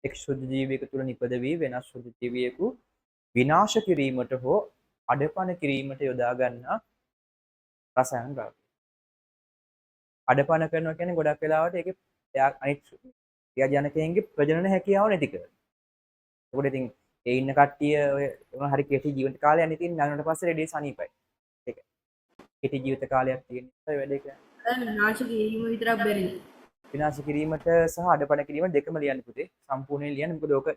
එක් සුජීවියෙකු තුළ නිපදවී වෙනස් සුජීවියෙකු විනාශ කිරීමට හෝ අඩපණ කිරීමට යොදා ගන්නා රසායන ද්‍රව්‍ය අඩපණ කරනවා කියන්නේ ගොඩක් වෙලාවට ඒකේ එයා අනිත් ක්‍රියාජනකයන්ගේ ප්‍රජනන හැකියාව නැති කරනවා. ඒකට ඉතින් ඒ ඉන්න කට්ටිය ඔය මොන හරි කෙටි ජීවිත කාලයක් ඉතින් ළඟට පස්සේ රෙඩි සනීපයි. ඒක. කෙටි ජීවිත කාලයක් තියෙන නිසා වැඩේ කරන්නේ.
විනාශ කිරීම විතරක් බැරි.
විනාශ කිරීමට සහ අඩපණ කිරීමට දෙකම ලියන්න පුතේ. සම්පූර්ණයෙන් ලියන්න. මොකද ඕක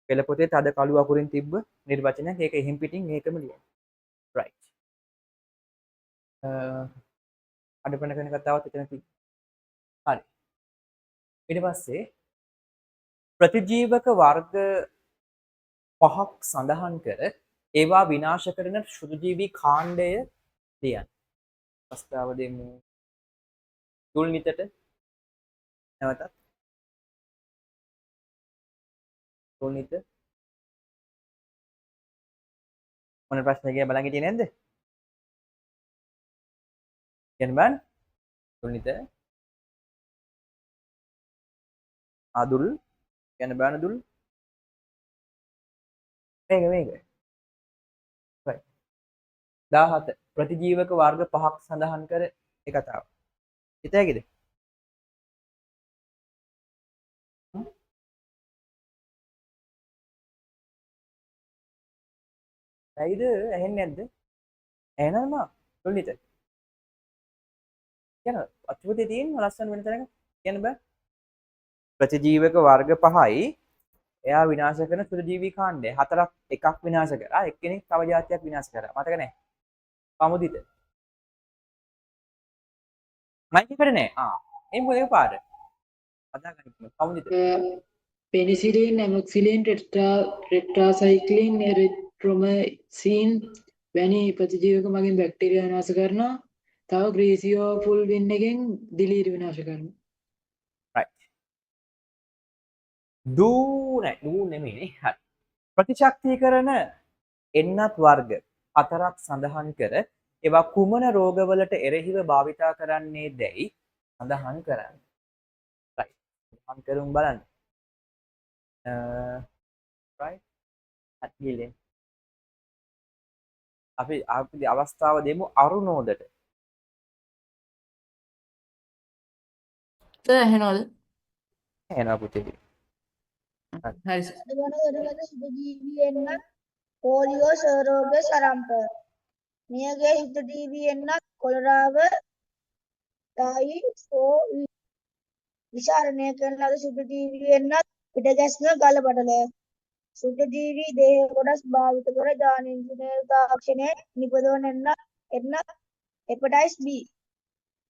පෙළ පොතේ තද කළු අකුරින් තිබ්බ නිර්වචනයක්. ඒක එහෙම් පිටින් ඒකම ලියන්න. right. අඩපණ කරන කතාවත් එතන තියෙනවා. හරි. ඊට පස්සේ ප්‍රතිජීවක වර්ග 5ක් සඳහන් කර ඒවා විනාශ කරන ශුද්ධජීවී කාණ්ඩය ලියන්න. ප්‍රස්තාව දෙමු. තුල්නිතට නැවතත් තුල්නිත මොන ප්‍රශ්නයක් බලන් හිටියේ නැද්ද? කියන්න බෑ. තුල්නිත අදුල් කියන්න බෑ නදුල් මේක right 17 ප්‍රතිජීවක වර්ග 5ක් සඳහන් කර ඒ කතාව හිතයිද ඇයිද ඇහෙන්නේ නැද්ද එහෙනම් තුල්නිත කියන අතුපතේ තියෙන ලස්සන වෙන තැනක කියන්න බෑ ප්‍රතිජීවක වර්ග 5යි එයා විනාශ කරන සුරජීවී කාණ්ඩය හතරක් එකක් විනාශ කරා එක්කෙනෙක් තව જાතියක් විනාශ කරා මතක නැහැ පමුදිත මයික් එකට නෑ එම් මොකද පාර අදා ගන්න පමුදිත
penicillin, amoxicillin, tetracycline, erythromycin වැනි ප්‍රතිජීවක මගින් බැක්ටීරියා විනාශ කරනවා. තව ග්‍රීසියෝෆුල් වින් එකෙන් දිලීර විනාශ කරනවා.
right දූ නෙමෙයි හරි ප්‍රතිශක්තිකරණ එන්නත් වර්ග හතරක් සඳහන් කර ඒවා කුමන රෝගවලට එරෙහිව භාවිතා කරන්නේ දැයි සඳහන් කරන්න right සඳහන් කරුම් බලන්න right ඇතිලෙන් අපි අවස්ථාව දෙමු අරුණෝදට
සර් ඇහෙනවද?
එනවා පුතේ
හරි සර්.
අදවන දොරගත සුදු ජීවීන් පෝලියෝ සර්ෝග සරම්ප මියගේ සුදු ජීවීන් කොලරාව තායි සෝ විචාරණය කරන ලද සුදු ජීවීන් පිටගැස්ම ගල බඩල සුදු ජීවී දේහ කොටස් භාවිත කර දාන ඉන්ජිනේරු තාක්ෂණය නිපදවන එන්න හෙපටයිස් B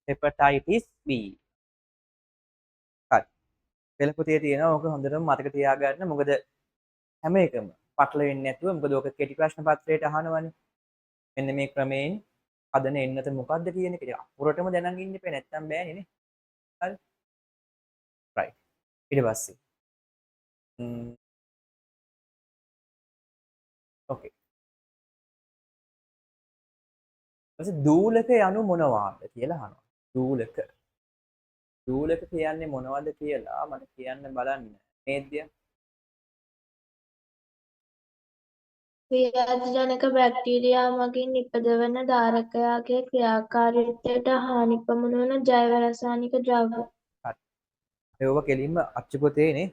hepatitis B හරි පෙළ පොතේ තියෙනවා ඕක හොඳටම මතක තියාගන්න මොකද හැම එකම පටල වෙන්නේ නැතුව මොකද ඕක කෙටි ප්‍රශ්න පත්‍රයට අහනවනේ මෙන්න මේ ක්‍රමයෙන් හදන එන්නත මොකද්ද කියන එක අපුරටම දැනන් ඉන්න එපා නැත්තම් බෑනේ නේ හරි right ඊට පස්සේ ඕකේ ඊපස්සේ දූලක යනු මොනවාද කියලා අහනවා දූලක කියන්නේ මොනවද කියලා මට කියන්න බලන්න නේද්‍ය
ව්‍යාධිජනක බැක්ටීරියා මගින් නිපදවන ධාරකයාගේ ක්‍රියාකාරීත්වයට හානි පමුණුවන ජෛව රසායනික ද්‍රව්‍ය.
හරි ඒව කෙලින්ම අච්චු පොතේනේ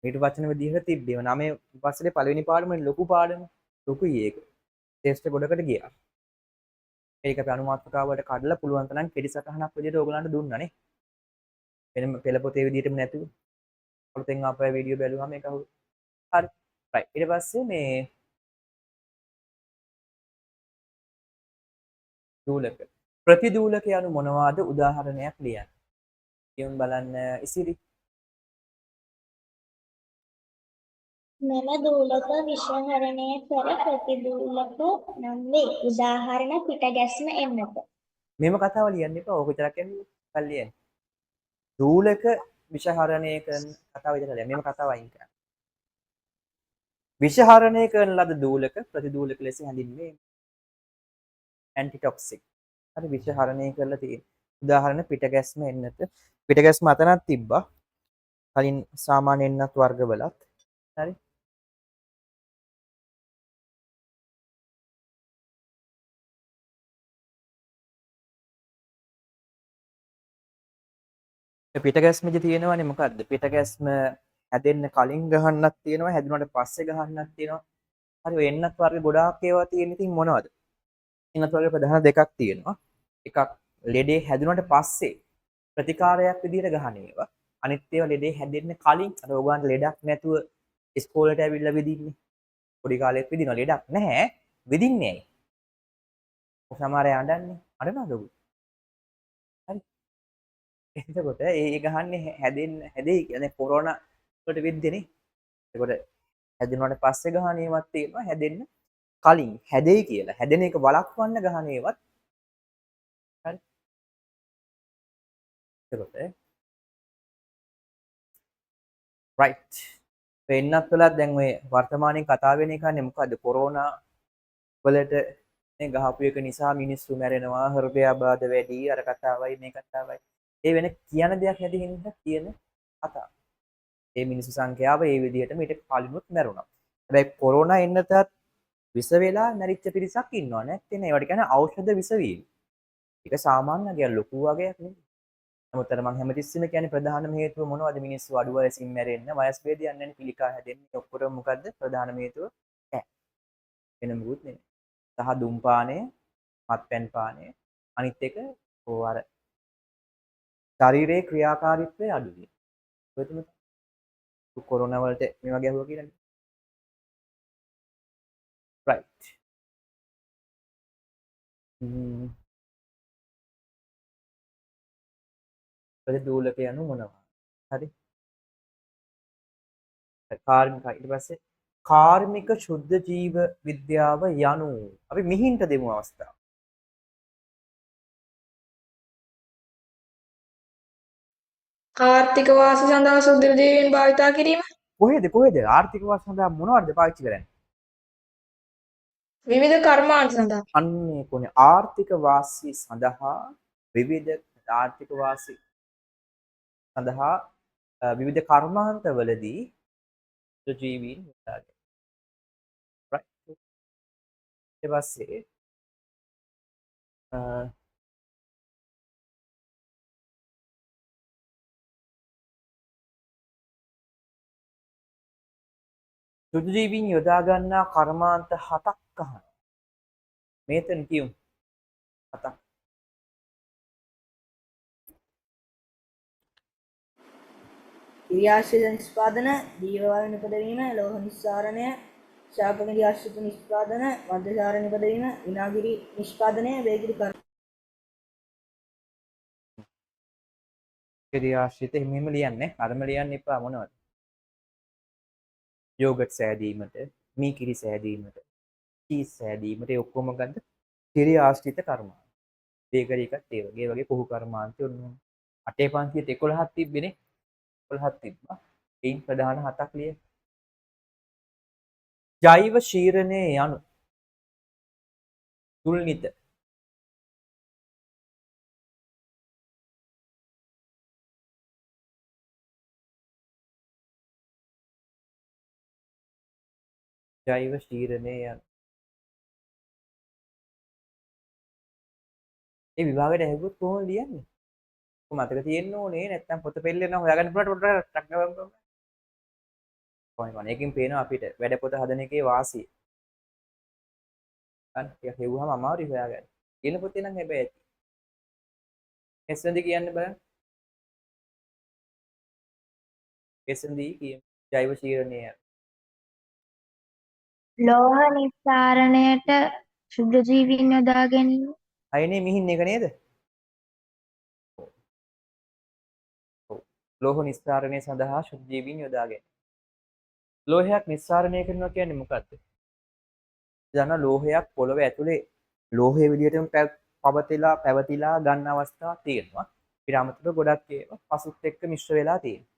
ඊට වචන විදිහට තිබ්බේම 9 පස්සේ පළවෙනි පාඩමේ ලොකු පාඩම ලොකුයි ඒක ටෙස්ට් ගොඩකට ගියා ඒක අපි අනුමාත්‍රකාවට කඩලා පුළුවන් තරම් කෙටි සටහනක් විදිහට ඕගලන්ට දුන්නානේ වෙනම පෙළ පොතේ විදිහටම නැතුව අලුතෙන් ආපහු වීඩියෝ බැලුවාම ඒක හරි රයිට් ඊට පස්සේ මේ දූලක ප්‍රතිදූලක යනු මොනවාද උදාහරණයක් ලියන්න කියමු බලන්න ඉසිරි
මෙම දූලක විෂහරණය කර ප්‍රතිදූලක නම් වේ. උදාහරණ පිටගැස්ම එන්නත.
මේම කතාව ලියන්න එපා ඕක විතරක් යන්න ලියන්න දූලක විෂහරණය කරන කතාව විතරක් ලියන්න මේම කතාව අයින් කරන්න විෂහරණය කරන ලද දූලක ප්‍රතිදූලක ලෙස හැඳින්වේ ඇන්ටිටොක්සික් හරි විෂහරණය කරලා තියෙන උදාහරණ පිටගැස්ම එන්නත පිටගැස්ම අතනක් තිබ්බා කලින් සාමාන්‍ය එන්නත් වර්ගවලත් හරි පිටගැස්මෙදි තියෙනවානේ මොකද්ද පිටගැස්ම හැදෙන්න කලින් ගහන්නක් තියෙනවා හැදුනට පස්සේ ගහන්නක් තියෙනවා හරි ඔය එන්නත් වර්ග ගොඩාක් ඒවා තියෙන ඉතින් මොනවද එන්නත් වර්ග ප්‍රධාන දෙකක් තියෙනවා එකක් ලෙඩේ හැදුනට පස්සේ ප්‍රතිකාරයක් විදිහට ගහන ඒවා අනිත් ඒවා ලෙඩේ හැදෙන්න කලින් අර ඕගොල්ලන්ට ලෙඩක් නැතුව ඉස්කෝලේට ඇවිල්ලා විදින්නේ පොඩි කාලෙත් විදිනවා ලෙඩක් නැහැ විදින්නේ ඇයි සමහර අය අඬන්නේ අඬනවද ඔබ හරි එතකොට ඒ ගහන්නේ හැදෙයි කියන්නේ කොරෝනා වලට විද්දනේ එතකොට හැදෙනාට පස්සේ ගහන ඒවත් තියෙනවා හැදෙන්න කලින් හැදෙයි කියලා හැදෙන එක වළක්වන්න ගහන ඒවත් හරි එතකොට right වෙන්නත් වෙලක් දැන් ඔය වර්තමානයේ කතා වෙන එකනේ මොකද්ද කොරෝනා වලට මේ ගහපු එක නිසා මිනිස්සු මැරෙනවා හෘදයාබාධ වැඩි අර කතාවයි මේ කතාවයි ඒ වෙන කියන දෙයක් නැති හින්දා කියන කතාව. ඒ මිනිස්සු සංඛ්‍යාව ඒ විදිහටම ඊට කලිනුත් මැරුණා. හැබැයි කොරෝනා එන්නතත් විස වෙලා මැරිච්ච පිරිසක් ඉන්නවා නැත්නම් ඒවට කියන්නේ ඖෂධ විස වීම. ඒක සාමාන්‍ය අගය ලොකු වගයක් නෙමෙයි. නමුත් අර මම හැමතිස්සෙම කියන්නේ ප්‍රධානම හේතුව මොනවද මිනිස්සු අඩු වයසින් මැරෙන්න වයස් ભેදයක් නැන්නේ පිළිකා හැදෙන්නේ ඔක්කොටම මොකද්ද ප්‍රධානම හේතුව ඈ වෙන මොකුත් නෙමෙයි. සහ දුම්පානය, මත්පැන් පානය අනිත් එක අර ශරීරයේ ක්‍රියාකාරීත්වය අඩු වෙන. ඔය තුන කොරෝනා වලට මේ වගේ අහුවා කියලානේ. right. ප්‍රතිදූලක යනු මොනවා? හරි. කාර්මික ඊට පස්සේ කාර්මික ශුද්ධ ජීව විද්‍යාව යනු අපි මිහින්ට දෙමු අවස්ථාව.
ආර්ථික වාසි සඳහා සුදු ජීවීන් භාවිතා කිරීම.
කොහෙද ආර්ථික වාසි සඳහා මොනවද පාවිච්චි කරන්නේ?
විවිධ කර්මාන්ත සඳහා.
අන්නේ කොනේ ආර්ථික වාසි සඳහා විවිධ ආර්ථික වාසි සඳහා විවිධ කර්මාන්තවලදී ජීවීන් යොදාගෙන ඊට පස්සේ සුදු ජීවීන් යොදා ගන්නා කර්මාන්ත 7ක් අහනවා. මේතන කියමු 7ක්.
ක්‍රියාශීල නිෂ්පාදන, ජීවවායු නිපදවීම, ලෝහ නිස්සාරණය, ශාකනික ආශ්‍රිත නිෂ්පාදන, මධ්‍යසාර නිපදවීම, විනාගිරි නිෂ්පාදනය, වේගිරි කර්ම.
ක්‍රියාශීත එහෙම ලියන්නේ. අරම ලියන්න එපා මොනවද? යෝගට් සෑදීමට, මී කිරි සෑදීමට, චීස් සෑදීමට ඒ ඔක්කොම ගන්න ක්‍රියාශීත කර්මාන්ත. බේකරි එකත් ඒ වගේ පුහු කර්මාන්තය ඔන්න 8 පන්තියට 11ක් තිබ්බේනේ. 11ක් තිබ්බා. එයින් ප්‍රධාන 7ක් ලිය. ජෛව ශීරණය යනු තුල්නිත ජෛව ශීරණය යනු ඒ විභාගයට ඇහුවොත් කොහොමද ලියන්නේ? මතක තියෙන්න ඕනේ නැත්නම් පොත පෙළෙන්න හොයාගන්න පුළුවන් ටක් ගාලා කොහොමද මේකෙන් පේනවා අපිට වැඩ පොත හදන එකේ වාසිය. අන්න ඒක හෙව්වම අමාරුයි හොයාගන්න. කියන පොතේ නම් හැබැයි ඇති. එස්සෙන්ද කියන්න බලන්න. එස්සෙන්ද කියන ජෛව ශීරණය
ලෝහ නිස්සාරණයට ශුද්ධ ජීවීන් යොදා ගැනීම.
අයනේ මිහින් එක නේද? ඔව්. ලෝහ නිස්සාරණය සඳහා ශුද්ධ ජීවීන් යොදා ගැනීම. ලෝහයක් නිස්සාරණය කරනවා කියන්නේ මොකක්ද? දන්නා ලෝහයක් පොළව ඇතුලේ ලෝහයේ විදිහටම පැවතිලා ගන්න අවස්ථා තියෙනවා. ඊට අමතරව ගොඩක් ඒවා පසුත් එක්ක මිශ්‍ර වෙලා තියෙනවා.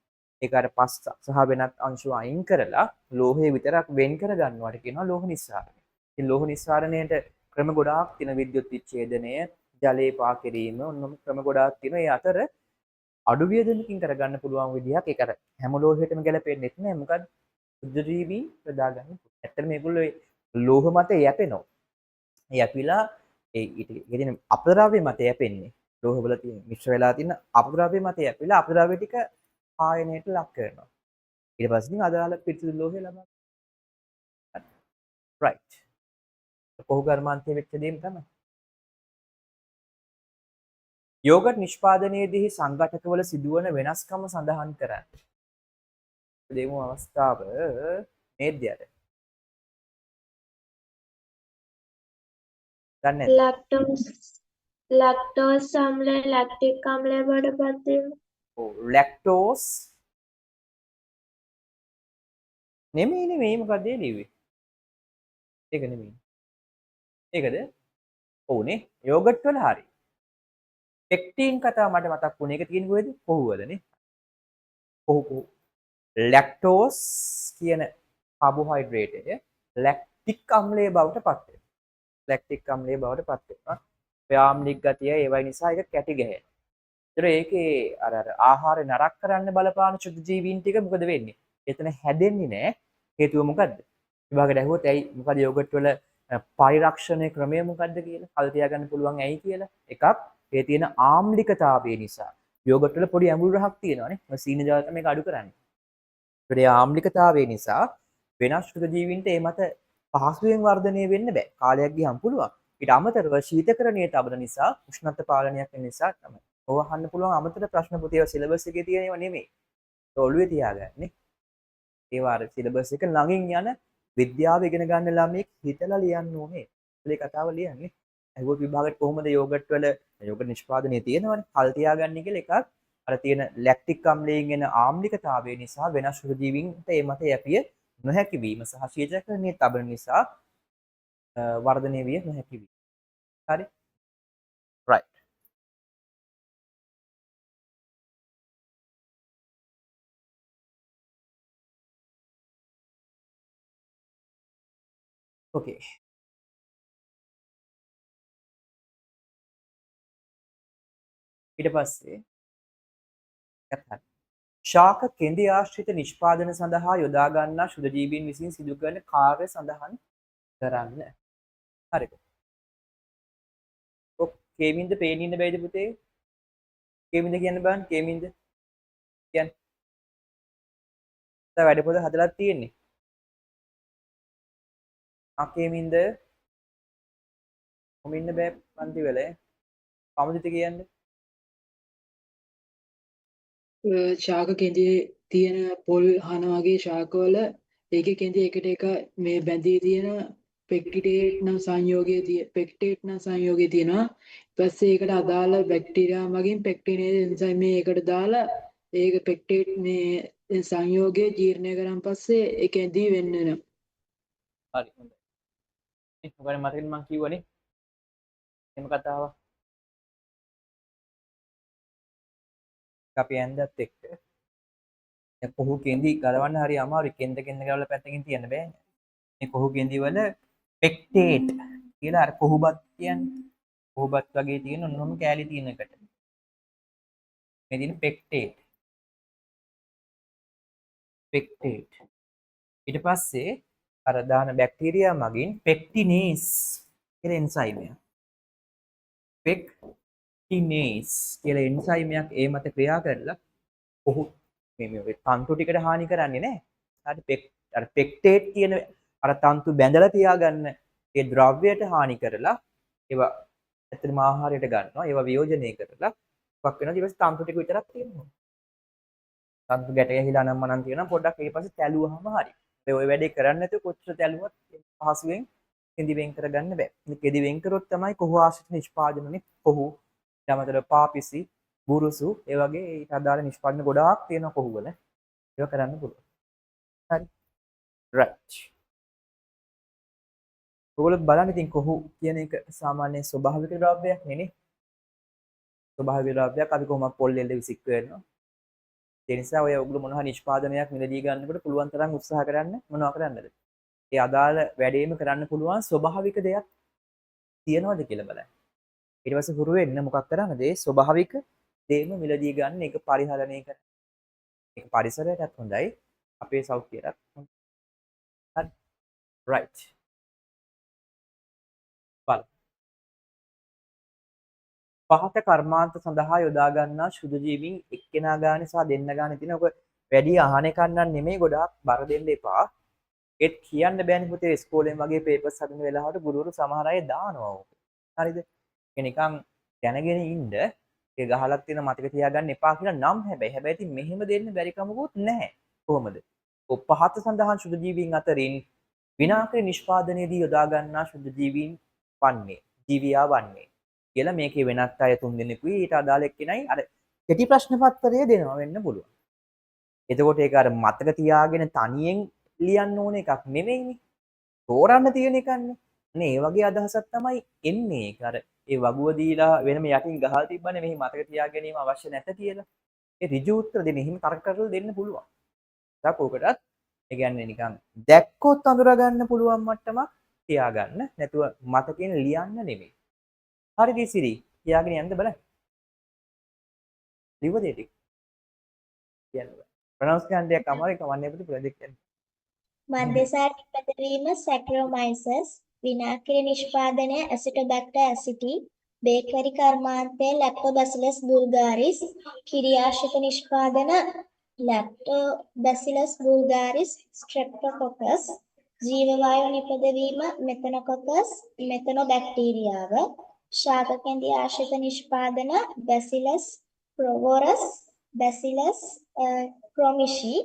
ඒක අර පස් සහ වෙනත් අංශු අයින් කරලා ලෝහය විතරක් වෙන් කර ගන්නවට කියනවා ලෝහ නිස්සාරණය. ඉතින් ලෝහ නිස්සාරණයට ක්‍රම ගොඩාක් තියෙන විද්‍යුත් විච්ඡේදනය, ජලයේ පා කිරීම, ඔන්නම ක්‍රම ගොඩාක් තියෙනවා. ඒ අතර අඩු වියදමකින් කරගන්න පුළුවන් විදිහක් ඒක අර හැම ලෝහයකටම ගැලපෙන්නේ නැහැ. මොකද සුද්ධ ජීවී ප්‍රදා ගන්න. ඇත්තට මේගොල්ලෝ ලෝහ මත යැපෙනවා. යැපිලා ඒ ඉතින් අපද්‍රව්‍ය මත යැපෙන්නේ. ලෝහවල තියෙන මිශ්‍ර වෙලා තියෙන අපද්‍රව්‍ය මත යැපිලා අපද්‍රව්‍ය ටික ආයනයට ලක් කරනවා. ඊට පස්සේ ඉතින් අදාළ පිරිසිදු ලෝහය ලබා ගන්න. රයිට්. කොහොම කර්මාන්තයේ වෙච්ච දේම තමයි. යෝගට් නිෂ්පාදනයේදී සංඝටකවල සිදුවන වෙනස්කම සඳහන් කරන්න. දෙමු අවස්ථාව නේද්‍යයට. දන්නේ
ලැක්ටෝස් අම්ලය ලැක්ටික් අම්ලය බවට පත් වීම.
ඔව් ලැක්ටෝස් නෙමෙයි මොකක්ද ඒ ලිව්වේ? ඒක නෙමෙයි. ඒකද? ඔව්නේ යෝගට් වල හරි. පෙක්ටින් කතාව මට මතක් වුණේ. ඒක තියෙන්නේ කොහෙද? කොහුවලනේ. කොහු ලැක්ටෝස් කියන කාබෝහයිඩ්‍රේටය ලැක්ටික් අම්ලය බවට පත් වෙනවා. ලැක්ටික් අම්ලය බවට පත් වෙනවා. ව්‍යාම්ලික ගතිය ඒවයි නිසා ඒක කැටි ගැහෙනවා. ඒතර ඒකේ අර ආහාරය නරක කරන්න බලපාන සුදු ජීවීන් ටික මොකද වෙන්නේ? එතන හැදෙන්නේ නැහැ. හේතුව මොකද්ද? විභාගයට ඇහුවොත් ඇයි මොකද යෝගට් වල පරිරක්ෂණයේ ක්‍රමය මොකද්ද කියලා කල් තියාගන්න පුළුවන් ඇයි කියලා. එකක් ඒ තියෙන ආම්ලිකතාවය නිසා. යෝගට් වල පොඩි ඇඹුල් රහක් තියෙනවානේ. ඔය සීනි ජාල තමයි මේක අඩු කරන්නේ. ඒ ආම්ලිකතාවය නිසා වෙනස් සුදු ජීවීන්ට ඒ මත පහසුවෙන් වර්ධනය වෙන්න බෑ. කාලයක් ගියම් පුළුවන්. ඊට අමතරව ශීතකරණයේ තබන නිසා උෂ්ණත්ව පාලනයක් වෙන නිසා තමයි. ඔව අහන්න පුළුවන් අමතර ප්‍රශ්න පොතේ සිලබස් එකේ තියෙන ඒවා නෙමෙයි. ඒක ඔළුවේ තියාගන්න. ඒවා අර සිලබස් එක ළඟින් යන විද්‍යාව ඉගෙන ගන්න ළමෙක් හිතලා ලියන්න ඕනේ. ඒ කතාව ලියන්නේ. අහුවොත් විභාගයට කොහොමද යෝගට් වල යෝගට් නිෂ්පාදනයේ තියෙනවනේ. කල් තියාගන්න කියලා එකක්. අර තියෙන ලැක්ටික් අම්ලයෙන් එන ආම්ලිකතාවය නිසා වෙනස් සුදු ජීවීන්ට ඒ මත යැපිය නොහැකි වීම සහ ශීතකරණයේ තබන නිසා වර්ධනය විය නොහැකි වීම. හරි? right. okay. ඊට පස්සේ ශාක කෙඳි ආශ්‍රිත නිෂ්පාදන සඳහා යොදා ගන්නා ශුද්ධ ජීවීන් විසින් සිදු කරන කාර්ය සඳහන් කරන්න. හරිද? ඔක් කේමින්ද පේන්නේ ඉන්න බෑද පුතේ? කේමින්ද කියන්න බෑන් කේමින්ද කියන්නේ. දැන් වැඩ පොත හදලා තියෙන්නේ. කේමින්ද කොහොම ඉන්න බෑ පන්ති වල. කවුද කියන්නේ?
ශාක කෙඳේ තියෙන පොල් හන වගේ ශාකවල ඒකේ කෙඳේ එකට එක මේ බැඳී තියෙන පෙක්ටිටේට් නම් සංයෝගය තියෙනවා. ඊපස්සේ ඒකට අදාළ බැක්ටීරියා මගින් පෙක්ටිනේස් එන්සයිම් මේකට දාලා ඒක පෙක්ටේට් මේ සංයෝගය ජීර්ණය කරන් පස්සේ ඒ කෙඳී වෙන්න වෙනවා.
හරි හොඳයි. ඔයාලා මතකද මම කිව්වනේ? එහෙම කතාවක්. අපි ඇන්දත් එක්ක දැන් කොහු කෙඳි ගලවන්න හරි අමාරුයි. කෙන්ද ගලවලා පැත්තකින් තියන්න බෑනේ. මේ කොහු කෙඳි වල පෙක්ටේට් කියලා අර කොහුබත් කියන්නේ. කොහුබත් වගේ තියෙන ඔන්නෝම කෑලි තියෙන එකට. මේ තියෙන පෙක්ටේට්. පෙක්ටේට්. ඊට පස්සේ අර දාන බැක්ටීරියා මගින් පෙක්ටිනේස් කියලා එන්සයිම් එකක්. පෙක්ටිනේස් කියලා එන්සයිම් එකක් ඒ මත ක්‍රියා කරලා කොහු මේ තන්තු ටිකට හානි කරන්නේ නැහැ. හරි අර පෙක්ටේට් කියන අර තන්තු බැඳලා තියාගන්න ඒ ද්‍රව්‍යයට හානි කරලා ඒවා ඇත්තටම ආහාරයට ගන්නවා. ඒවා වියෝජනය කරලා වක් වෙනවා. ඊට පස්සේ තන්තු ටික විතරක් තියෙනවා. තන්තු ගැට ගැහිලා නම් මනන් තියෙනවා. පොඩ්ඩක් ඊට පස්සේ තැළුවාම හරි. මේ ওই වැඩේ කරන්නේ නැතුව කොච්චර තැළුවත් පහසුවෙන් කෙඳි වෙන් කරගන්න බෑ. මේ කෙඳි වෙන් කරොත් තමයි කොහු ආශ්‍රිත නිෂ්පාදනනේ කොහු ඊටමතර පාපිසි බුරුසු ඒ වගේ ඊට අදාළ නිෂ්පාදන ගොඩාක් තියෙනවා කොහු වල. ඒක කරන්න පුළුවන්. හරි. right. ඔයගොල්ලෝ බලන්න ඉතින් කොහු කියන එක සාමාන්‍ය ස්වභාවික ද්‍රව්‍යයක් නෙනේ. ස්වභාවික ද්‍රව්‍යයක් අපි කොහොමද පොල් එල්ල විසික් කරනවා. ඒ නිසා ඔය ඔයගොල්ලෝ මොනවා නිෂ්පාදනයක් මිලදී ගන්නකොට පුළුවන් තරම් උත්සාහ කරන්න මොනවා කරන්නද? ඒ අදාළ වැඩේම කරන්න පුළුවන් ස්වභාවික දෙයක් තියනවද කියලා බලන්න. ඊට පස්සේ හුරු වෙන්න මොකක් කරන්නද? ඒ ස්වභාවික දේම මිලදී ගන්න එක පරිහරණය කරන. ඒක පරිසරයටත් හොඳයි. අපේ සෞඛ්‍යයටත් හොඳයි. හරි. right. බලන්න. පහත කර්මාන්ත සඳහා යොදා ගන්නා ශුද්ධ ජීවීන් එක්කෙනා ගානේ සහ දෙන්න ගානේ තියෙන ඔක වැඩි අහන එකක් නම් නෙමෙයි ගොඩාක් බර දෙන්න එපා. ඒත් කියන්න බෑනේ පුතේ ඉස්කෝලෙන් වගේ පේපර්ස් හදන වෙලාවට ගුරුවරු සමහර අය දානවා ඕක. හරිද? ඒ නිකන් දැනගෙන ඉන්න ඒ ගහලක් තියෙන මතක තියාගන්න එපා කියලා නම් හැබැයි ඉතින් මෙහෙම දෙන්න බැරි කමකුත් නැහැ. කොහොමද? පහත සඳහන් ශුද්ධ ජීවීන් අතරින් විනාශ නිෂ්පාදනයේදී යොදා ගන්නා ශුද්ධ ජීවීන් වන්නේ ජීවියා වන්නේ කියලා මේකේ වෙනත් අය තුන් දෙනෙකුයි ඊට අදාළ එක්කෙනයි අර කෙටි ප්‍රශ්න පත්‍රය දෙනවා වෙන්න පුළුවන්. එතකොට ඒක අර මතක තියාගෙන තනියෙන් ලියන්න ඕන එකක් නෙමෙයිනේ. තෝරන්න තියෙන එකන්නේ. අනේ ඒ වගේ අදහසක් තමයි එන්නේ. ඒක අර ඒ වගුව දීලා වෙනම යටින් ගහලා තිබ්බනේ මෙහි මතක තියා ගැනීම අවශ්‍ය නැත කියලා. ඒ ඍජු උත්තර දෙන්න හිම තර්ක කරලා දෙන්න පුළුවන්. දක්වකටත් ඒ කියන්නේ නිකන් දැක්කොත් අඳුරා ගන්න පුළුවන් මට්ටමක් තියාගන්න. නැතුව මතකෙන් ලියන්න නෙමෙයි. හරිද ඉසිරි? කියාගෙන යන්න බලන්න. ලිව දෙ ටික. කියන්න බෑ. ප්‍රොනවුන්ස් කරන්න දෙයක් අමාරුයි කවන්නේ අපිට ප්‍රොජෙක්ට් එක.
මන්දේසාර නිපදවීම සැක්‍රොමයිසස් විනාකිරි නිෂ්පාදනය ඇසිටෝබැක්ටර් ඇසිටි බේකරි කර්මාන්තයේ ලැක්ටෝබැසිලස් බුල්ගාරිස් කිරියාශක නිෂ්පාදන ලැක්ටෝබැසිලස් බුල්ගාරිස් ස්ට්‍රෙප්ටෝකොකස් ජීව වායු නිපදවීම මෙතනොකොකස් මෙතනොබැක්ටීරියාව ශාක කෙඳි ආශ්‍රිත නිෂ්පාදන බැසිලස් ප්‍රොවොරස් බැසිලස් ක්‍රොමිෂි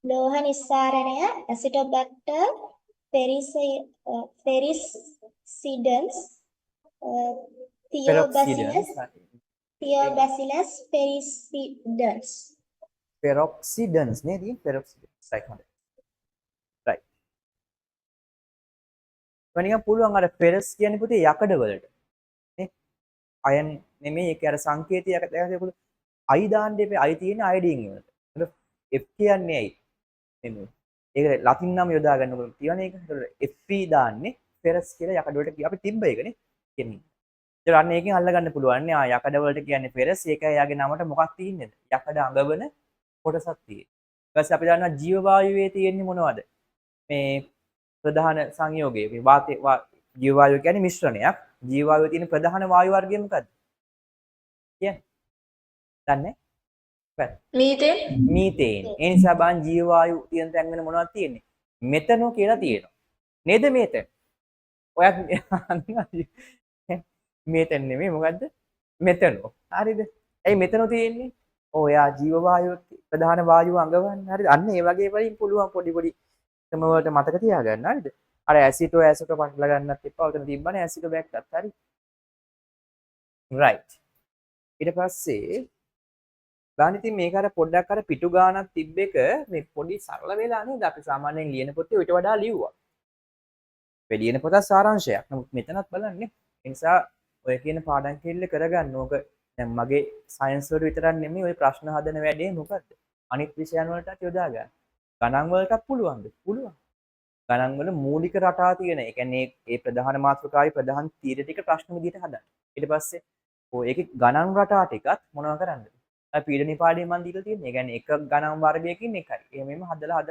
ලෝහ නිස්සාරණය ඇසිටෝබැක්ටර් පෙරිසිඩන්ස් තියෝබැසිලස් පෙරිසිඩන්ස්
පෙරොක්සිඩන්ස් නේද? පෙරොක්සිඩන්ස් right හොඳයි. right. වනිකම් පුළුවන් අර පෙරස් කියන්නේ පුතේ යකඩ වලට. නේ? අයන් නෙමෙයි ඒක අර සංකේතය යකඩ දැකලා අයි දාන්න දෙපේ අයි තියෙන අයඩින් වලට. F කියන්නේ ඇයි? එන්නේ. ඒක ලතින් නම් යොදා ගන්නකොට තියෙන එක. ඒතකොට Fe දාන්නේ ෆෙරස් කියලා යකඩ වලට අපි තිබ්බ එකනේ. කියන්නේ. ඒතර අන්න ඒකෙන් අල්ල ගන්න පුළුවන් නේ. යකඩ වලට කියන්නේ ෆෙරස්. ඒකයි යාගේ නමට මොකක් තියෙන්නේද? යකඩ අඟවන කොටසක් තියෙන්නේ. ඊට පස්සේ අපි දන්නවා ජීව වායුවේ තියෙන්නේ මොනවද? මේ ප්‍රධාන සංයෝගය. මේ ජීව වායුව කියන්නේ මිශ්‍රණයක්. ජීව වායුවේ තියෙන ප්‍රධාන වායු වර්ගය මොකද්ද? කියන්නේ. දන්නේ?
Methane
methane. ඒ නිසා බලන්න ජීව වායු තියෙන තැන් වෙන මොනවද තියෙන්නේ? මෙතනෝ කියලා තියෙනවා. නේද මේතන? ඔයත් මේතන නෙමෙයි මොකද්ද? මෙතනෝ. හරිද? ඇයි මෙතනෝ තියෙන්නේ? ඔයා ජීව වායුව ප්‍රධාන වායුව අඟවන්නේ. හරිද? අන්න ඒ වගේ වලින් පුළුවන් පොඩි පොඩි ක්‍රම වලට මතක තියාගන්න. හරිද? අර ඇසිටෝ පටල ගන්නත් එපා. උතන තිබ්බනේ ඇසිටෝ බෑග්ගත්. හරි. right. ඊට පස්සේ බලන්න ඉතින් මේක අර පොඩ්ඩක් අර පිටු ගානක් තිබ්බ එක මේ පොඩි සරල වෙලා නේද? අපි සාමාන්‍යයෙන් ලියන පොතේ ඊට වඩා ලිව්වා. මේ ලියන පොත සාරාංශයක්. නමුත් මෙතනත් බලන්න. ඒ නිසා ඔය කියන පාඩම් කෙල්ල කරගන්න ඕක. දැන් මගේ සයන්ස් වල විතරක් නෙමෙයි ඔය ප්‍රශ්න හදන වැඩේ මොකද්ද? අනිත් විෂයන් වලටත් යොදා ගන්න. ගණන් වලටත් පුළුවන්ද? පුළුවන්. ගණන් වල මූලික රටා තියෙන. ඒ කියන්නේ ඒ ප්‍රධාන මාතෘකාවේ ප්‍රධාන තීර ටික ප්‍රශ්න විදිහට හදන්න. ඊට පස්සේ ඔය ඒකේ ගණන් රටා ටිකත් මොනව කරන්නද? අර පීඩන පාඩේ මන් දීලා තියෙන්නේ. ඒ කියන්නේ එක ගණන් වර්ගයකින් එකයි. එහෙමම හදලා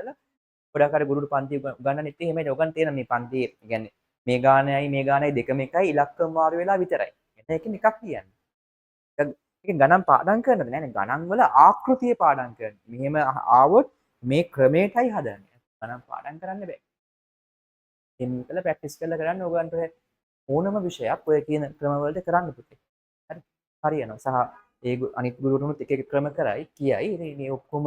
ගොඩක් අර ගුරුතුරු පන්ති ගණනෙත් එහෙමයි. ඔයගන් තේරෙන මේ පන්තියේ ඒ කියන්නේ මේ ගානයි දෙකම එකයි ඉලක්කම මාරු වෙලා විතරයි. එතන එකකින් එකක් කියන්නේ. ඒක ගණන් පාඩම් කරනද නෑනේ ගණන් වල ආකෘතිය පාඩම් කරන්නේ. මෙහෙම ආවොත් මේ ක්‍රමයටයි හදන්නේ. ගණන් පාඩම් කරන්න බෑ. එන්නකල ප්‍රැක්ටිස් කරලා කරන්න ඕගන්ට ඕනම විෂයක් ඔය කියන ක්‍රම වලට කරන්න පුතේ. හරි. හරියනවා. සහ ඒ අනිත් ගුරුතුරුනුත් එක එක ක්‍රම කරයි කියයි. මේ ඔක්කොම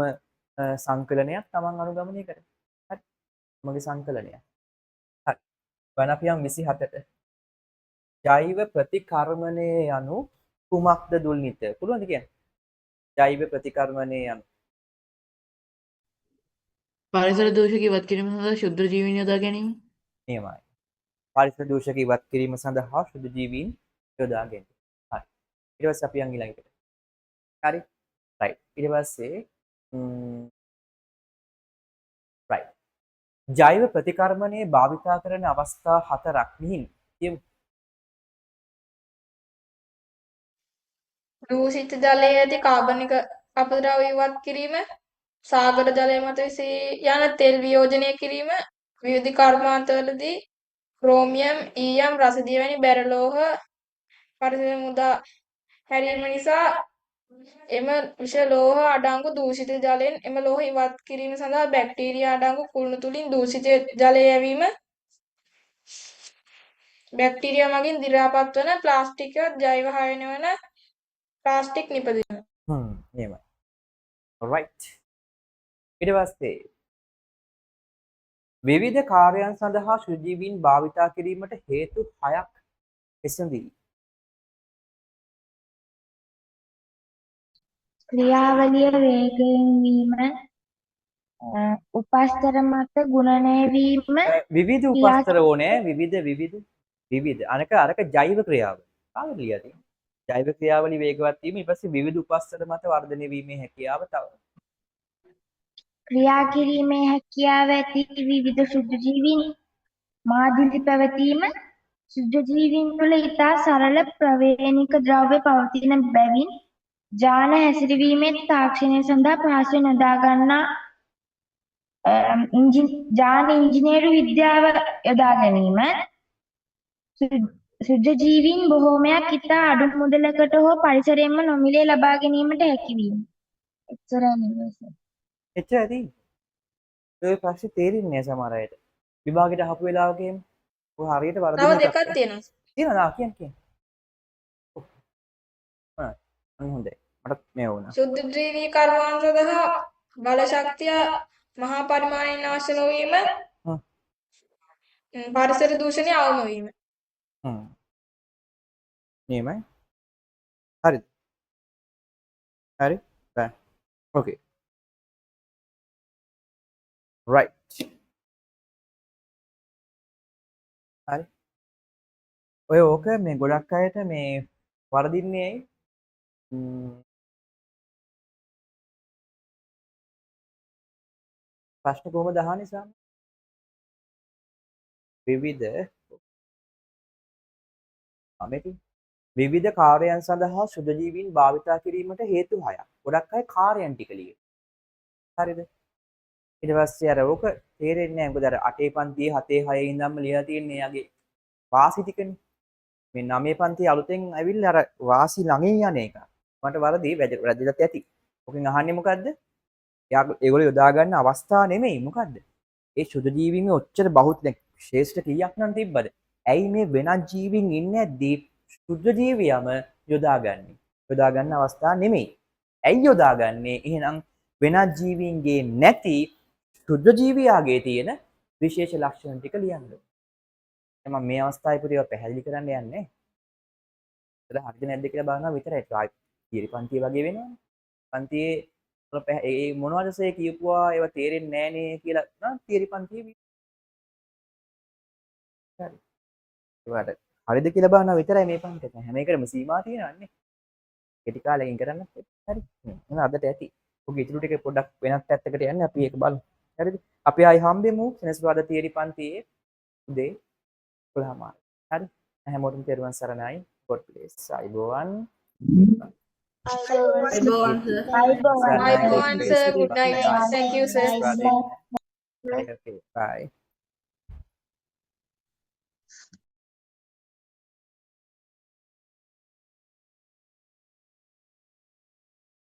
සංකලනයක් තමන් අනුගමනය කරයි. හරි. මගේ සංකලනය. හරි. බලන්න අපි යමු 27ට. ජෛව ප්‍රතිකර්මණය යනු කුමක්ද දුල්නිත? පුළුවන්ද කියන්න? ජෛව ප්‍රතිකර්මණය යනු
පරිසර දූෂක ඉවත් කිරීම සඳහා ශුද්ධ ජීවීන් යොදා ගැනීම.
නියමයි. පරිසර දූෂක ඉවත් කිරීම සඳහා ශුද්ධ ජීවීන් යොදා ගැනීම. හරි. ඊට පස්සේ අපි යන් ඊළඟට. හරි. right. ඊට පස්සේ right. ජෛව ප්‍රතිකර්මණයේ භාවිතා කරන අවස්ථා 4ක් මිහින් කියමු.
දූෂිත ජලයේ ඇති කාබනික අපද්‍රව්‍ය ඉවත් කිරීම, සාගර ජලය මත විසී යන තෙල් වියෝජනය කිරීම, විවිධ කර්මාන්තවලදී ක්‍රෝමියම්, ඊයම්, රසදිය වැනි බැර ලෝහ පරිසර මුදා හැරීම නිසා එම විෂ ලෝහ අඩංගු දූෂිත ජලයෙන් එම ලෝහ ඉවත් කිරීම සඳහා බැක්ටීරියා අඩංගු කුළුණු තුලින් දූෂිත ජලය යැවීම, බැක්ටීරියා මගින් දි รา පත් වන ප්ලාස්ටික් ජෛව හායනය වන ප්ලාස්ටික් නිපදවීම.
නියමයි. right. ඊට පස්සේ විවිධ කාර්යයන් සඳහා ශුද්ධජීවීන් භාවිතා කිරීමට හේතු 6ක් එසඳී.
ක්‍රියාවලිය වේගයෙන් වීම, උපස්තර මත ගුණනය වීම,
විවිධ උපස්තර ඕනේ විවිධ අනක ජෛව ක්‍රියාවලිය. කාගෙද ලියලා තියෙන්නේ? ජෛව ක්‍රියාවලිය වේගවත් වීම ඊට පස්සේ විවිධ උපස්තර මත වර්ධනය වීමේ හැකියාව තව.
ක්‍රියා කිරීමේ හැකියාව ඇති විවිධ සුද්ධජීවීන් මාදිලි පැවතීම, සුද්ධජීවීන් තුළ ඉතා සරල ප්‍රවේණික ද්‍රව්‍ය පවතින බැවින් ජාල හැසිරවීමේ තාක්ෂණය සඳහා පහසුවෙන් යොදා ගන්නා ජාල ඉංජිනේරු විද්‍යාව යොදා ගැනීම, සුද්ධජීවීන් බොහෝමයක් ඉතා අඩු මුදලකට හෝ පරිසරයෙන්ම නොමිලේ ලබා ගැනීමට හැකි වීම. එච්චරයි නේද?
එච්චරයි. ඔය ප්‍රශ්නේ තේරෙන්නේ නැහැ සමහර අයට. විභාගෙට අහපු වෙලාවක එහෙම ඔය හරියට
තව
වරදින
දෙකක් තියෙනවා.
තියෙනවා කියන්න. හොඳයි. මට මේ වුණා.
සුද්ධ ද්‍රවී කර්මාන්ත සඳහා බල ශක්තිය මහා පරිමාණයෙන් අවශ්‍ය නොවීම, පරිසර දූෂණය අවම වීම.
නියමයි. හරිද? හරි. බෑ. ඕකේ. right. හරි. ඔය ඕක මේ ගොඩක් අයට මේ වරදින්නේ ඇයි? ප්‍රශ්න කොහොමද අහන්නේ සාම? විවිධ කාර්යයන් සඳහා සුද්ධජීවීන් භාවිතා කිරීමට හේතු 6ක්. ගොඩක් අය කාර්යයන් ටික ලියන. හරිද? ඊට පස්සේ අර ඕක තේරෙන්නේ නැහැ. මොකද අර 8 පන්තියේ 7 6 ඉඳන්ම ලියලා තියෙන්නේ යගේ වාසි ටිකනේ. මේ 9 පන්තිය අලුතෙන් ඇවිල්ලා අර වාසි ළඟින් යන එක. මට වරදී වැදගත් ඇති. ඔකෙන් අහන්නේ මොකද්ද? ඒගොල්ලෝ යොදා ගන්න අවස්ථා නෙමෙයි මොකද්ද? ඒ සුදු ජීවීන් ඔච්චර බහුත් දැන් ශේෂ්ඨ කීයක් නම් තිබ්බද? ඇයි මේ වෙනත් ජීවීන් ඉන්නේ නැද්දී සුදු ජීවියම යොදාගන්නේ? යොදා ගන්න අවස්ථා නෙමෙයි. ඇයි යොදාගන්නේ? එහෙනම් වෙනත් ජීවීන්ගේ නැති සුදු ජීවියාගේ තියෙන විශේෂ ලක්ෂණ ටික ලියන්න. දැන් මම මේ අවස්ථාවේ පුතේ පැහැදිලි කරන්න යන්නේ. ඒක හරිද නැද්ද කියලා බලනවා විතරයි. තියරි පන්තිය වගේ වෙනවනේ. පන්තියේ ඒ මොනවද සේ කියපුවා ඒවා තේරෙන්නේ නෑනේ කියලා නම් තියරි පන්තියේ හරි. ඒවට හරිද කියලා බලනවා විතරයි මේ පන්තියට. හැම එකටම සීමා තියෙනවානේ. කෙටි කාලෙකින් කරන්න හරි. එහෙනම් අදට ඇති. ඔගේ ඉතුරු ටික පොඩ්ඩක් වෙනත් පැත්තකට යන්නේ අපි ඒක බලමු. හරිද? අපි ආයි හම්බෙමු සෙනසුරාදා තියරි පන්තියේ උදේ 11:00. හරි. හැමෝටම තෙරුවන් සරණයි. God bless. ආයිබෝවන්.
අයිබෝවන් sir.
Bye, sir. Good night. Thank you, sir.
Okay, bye.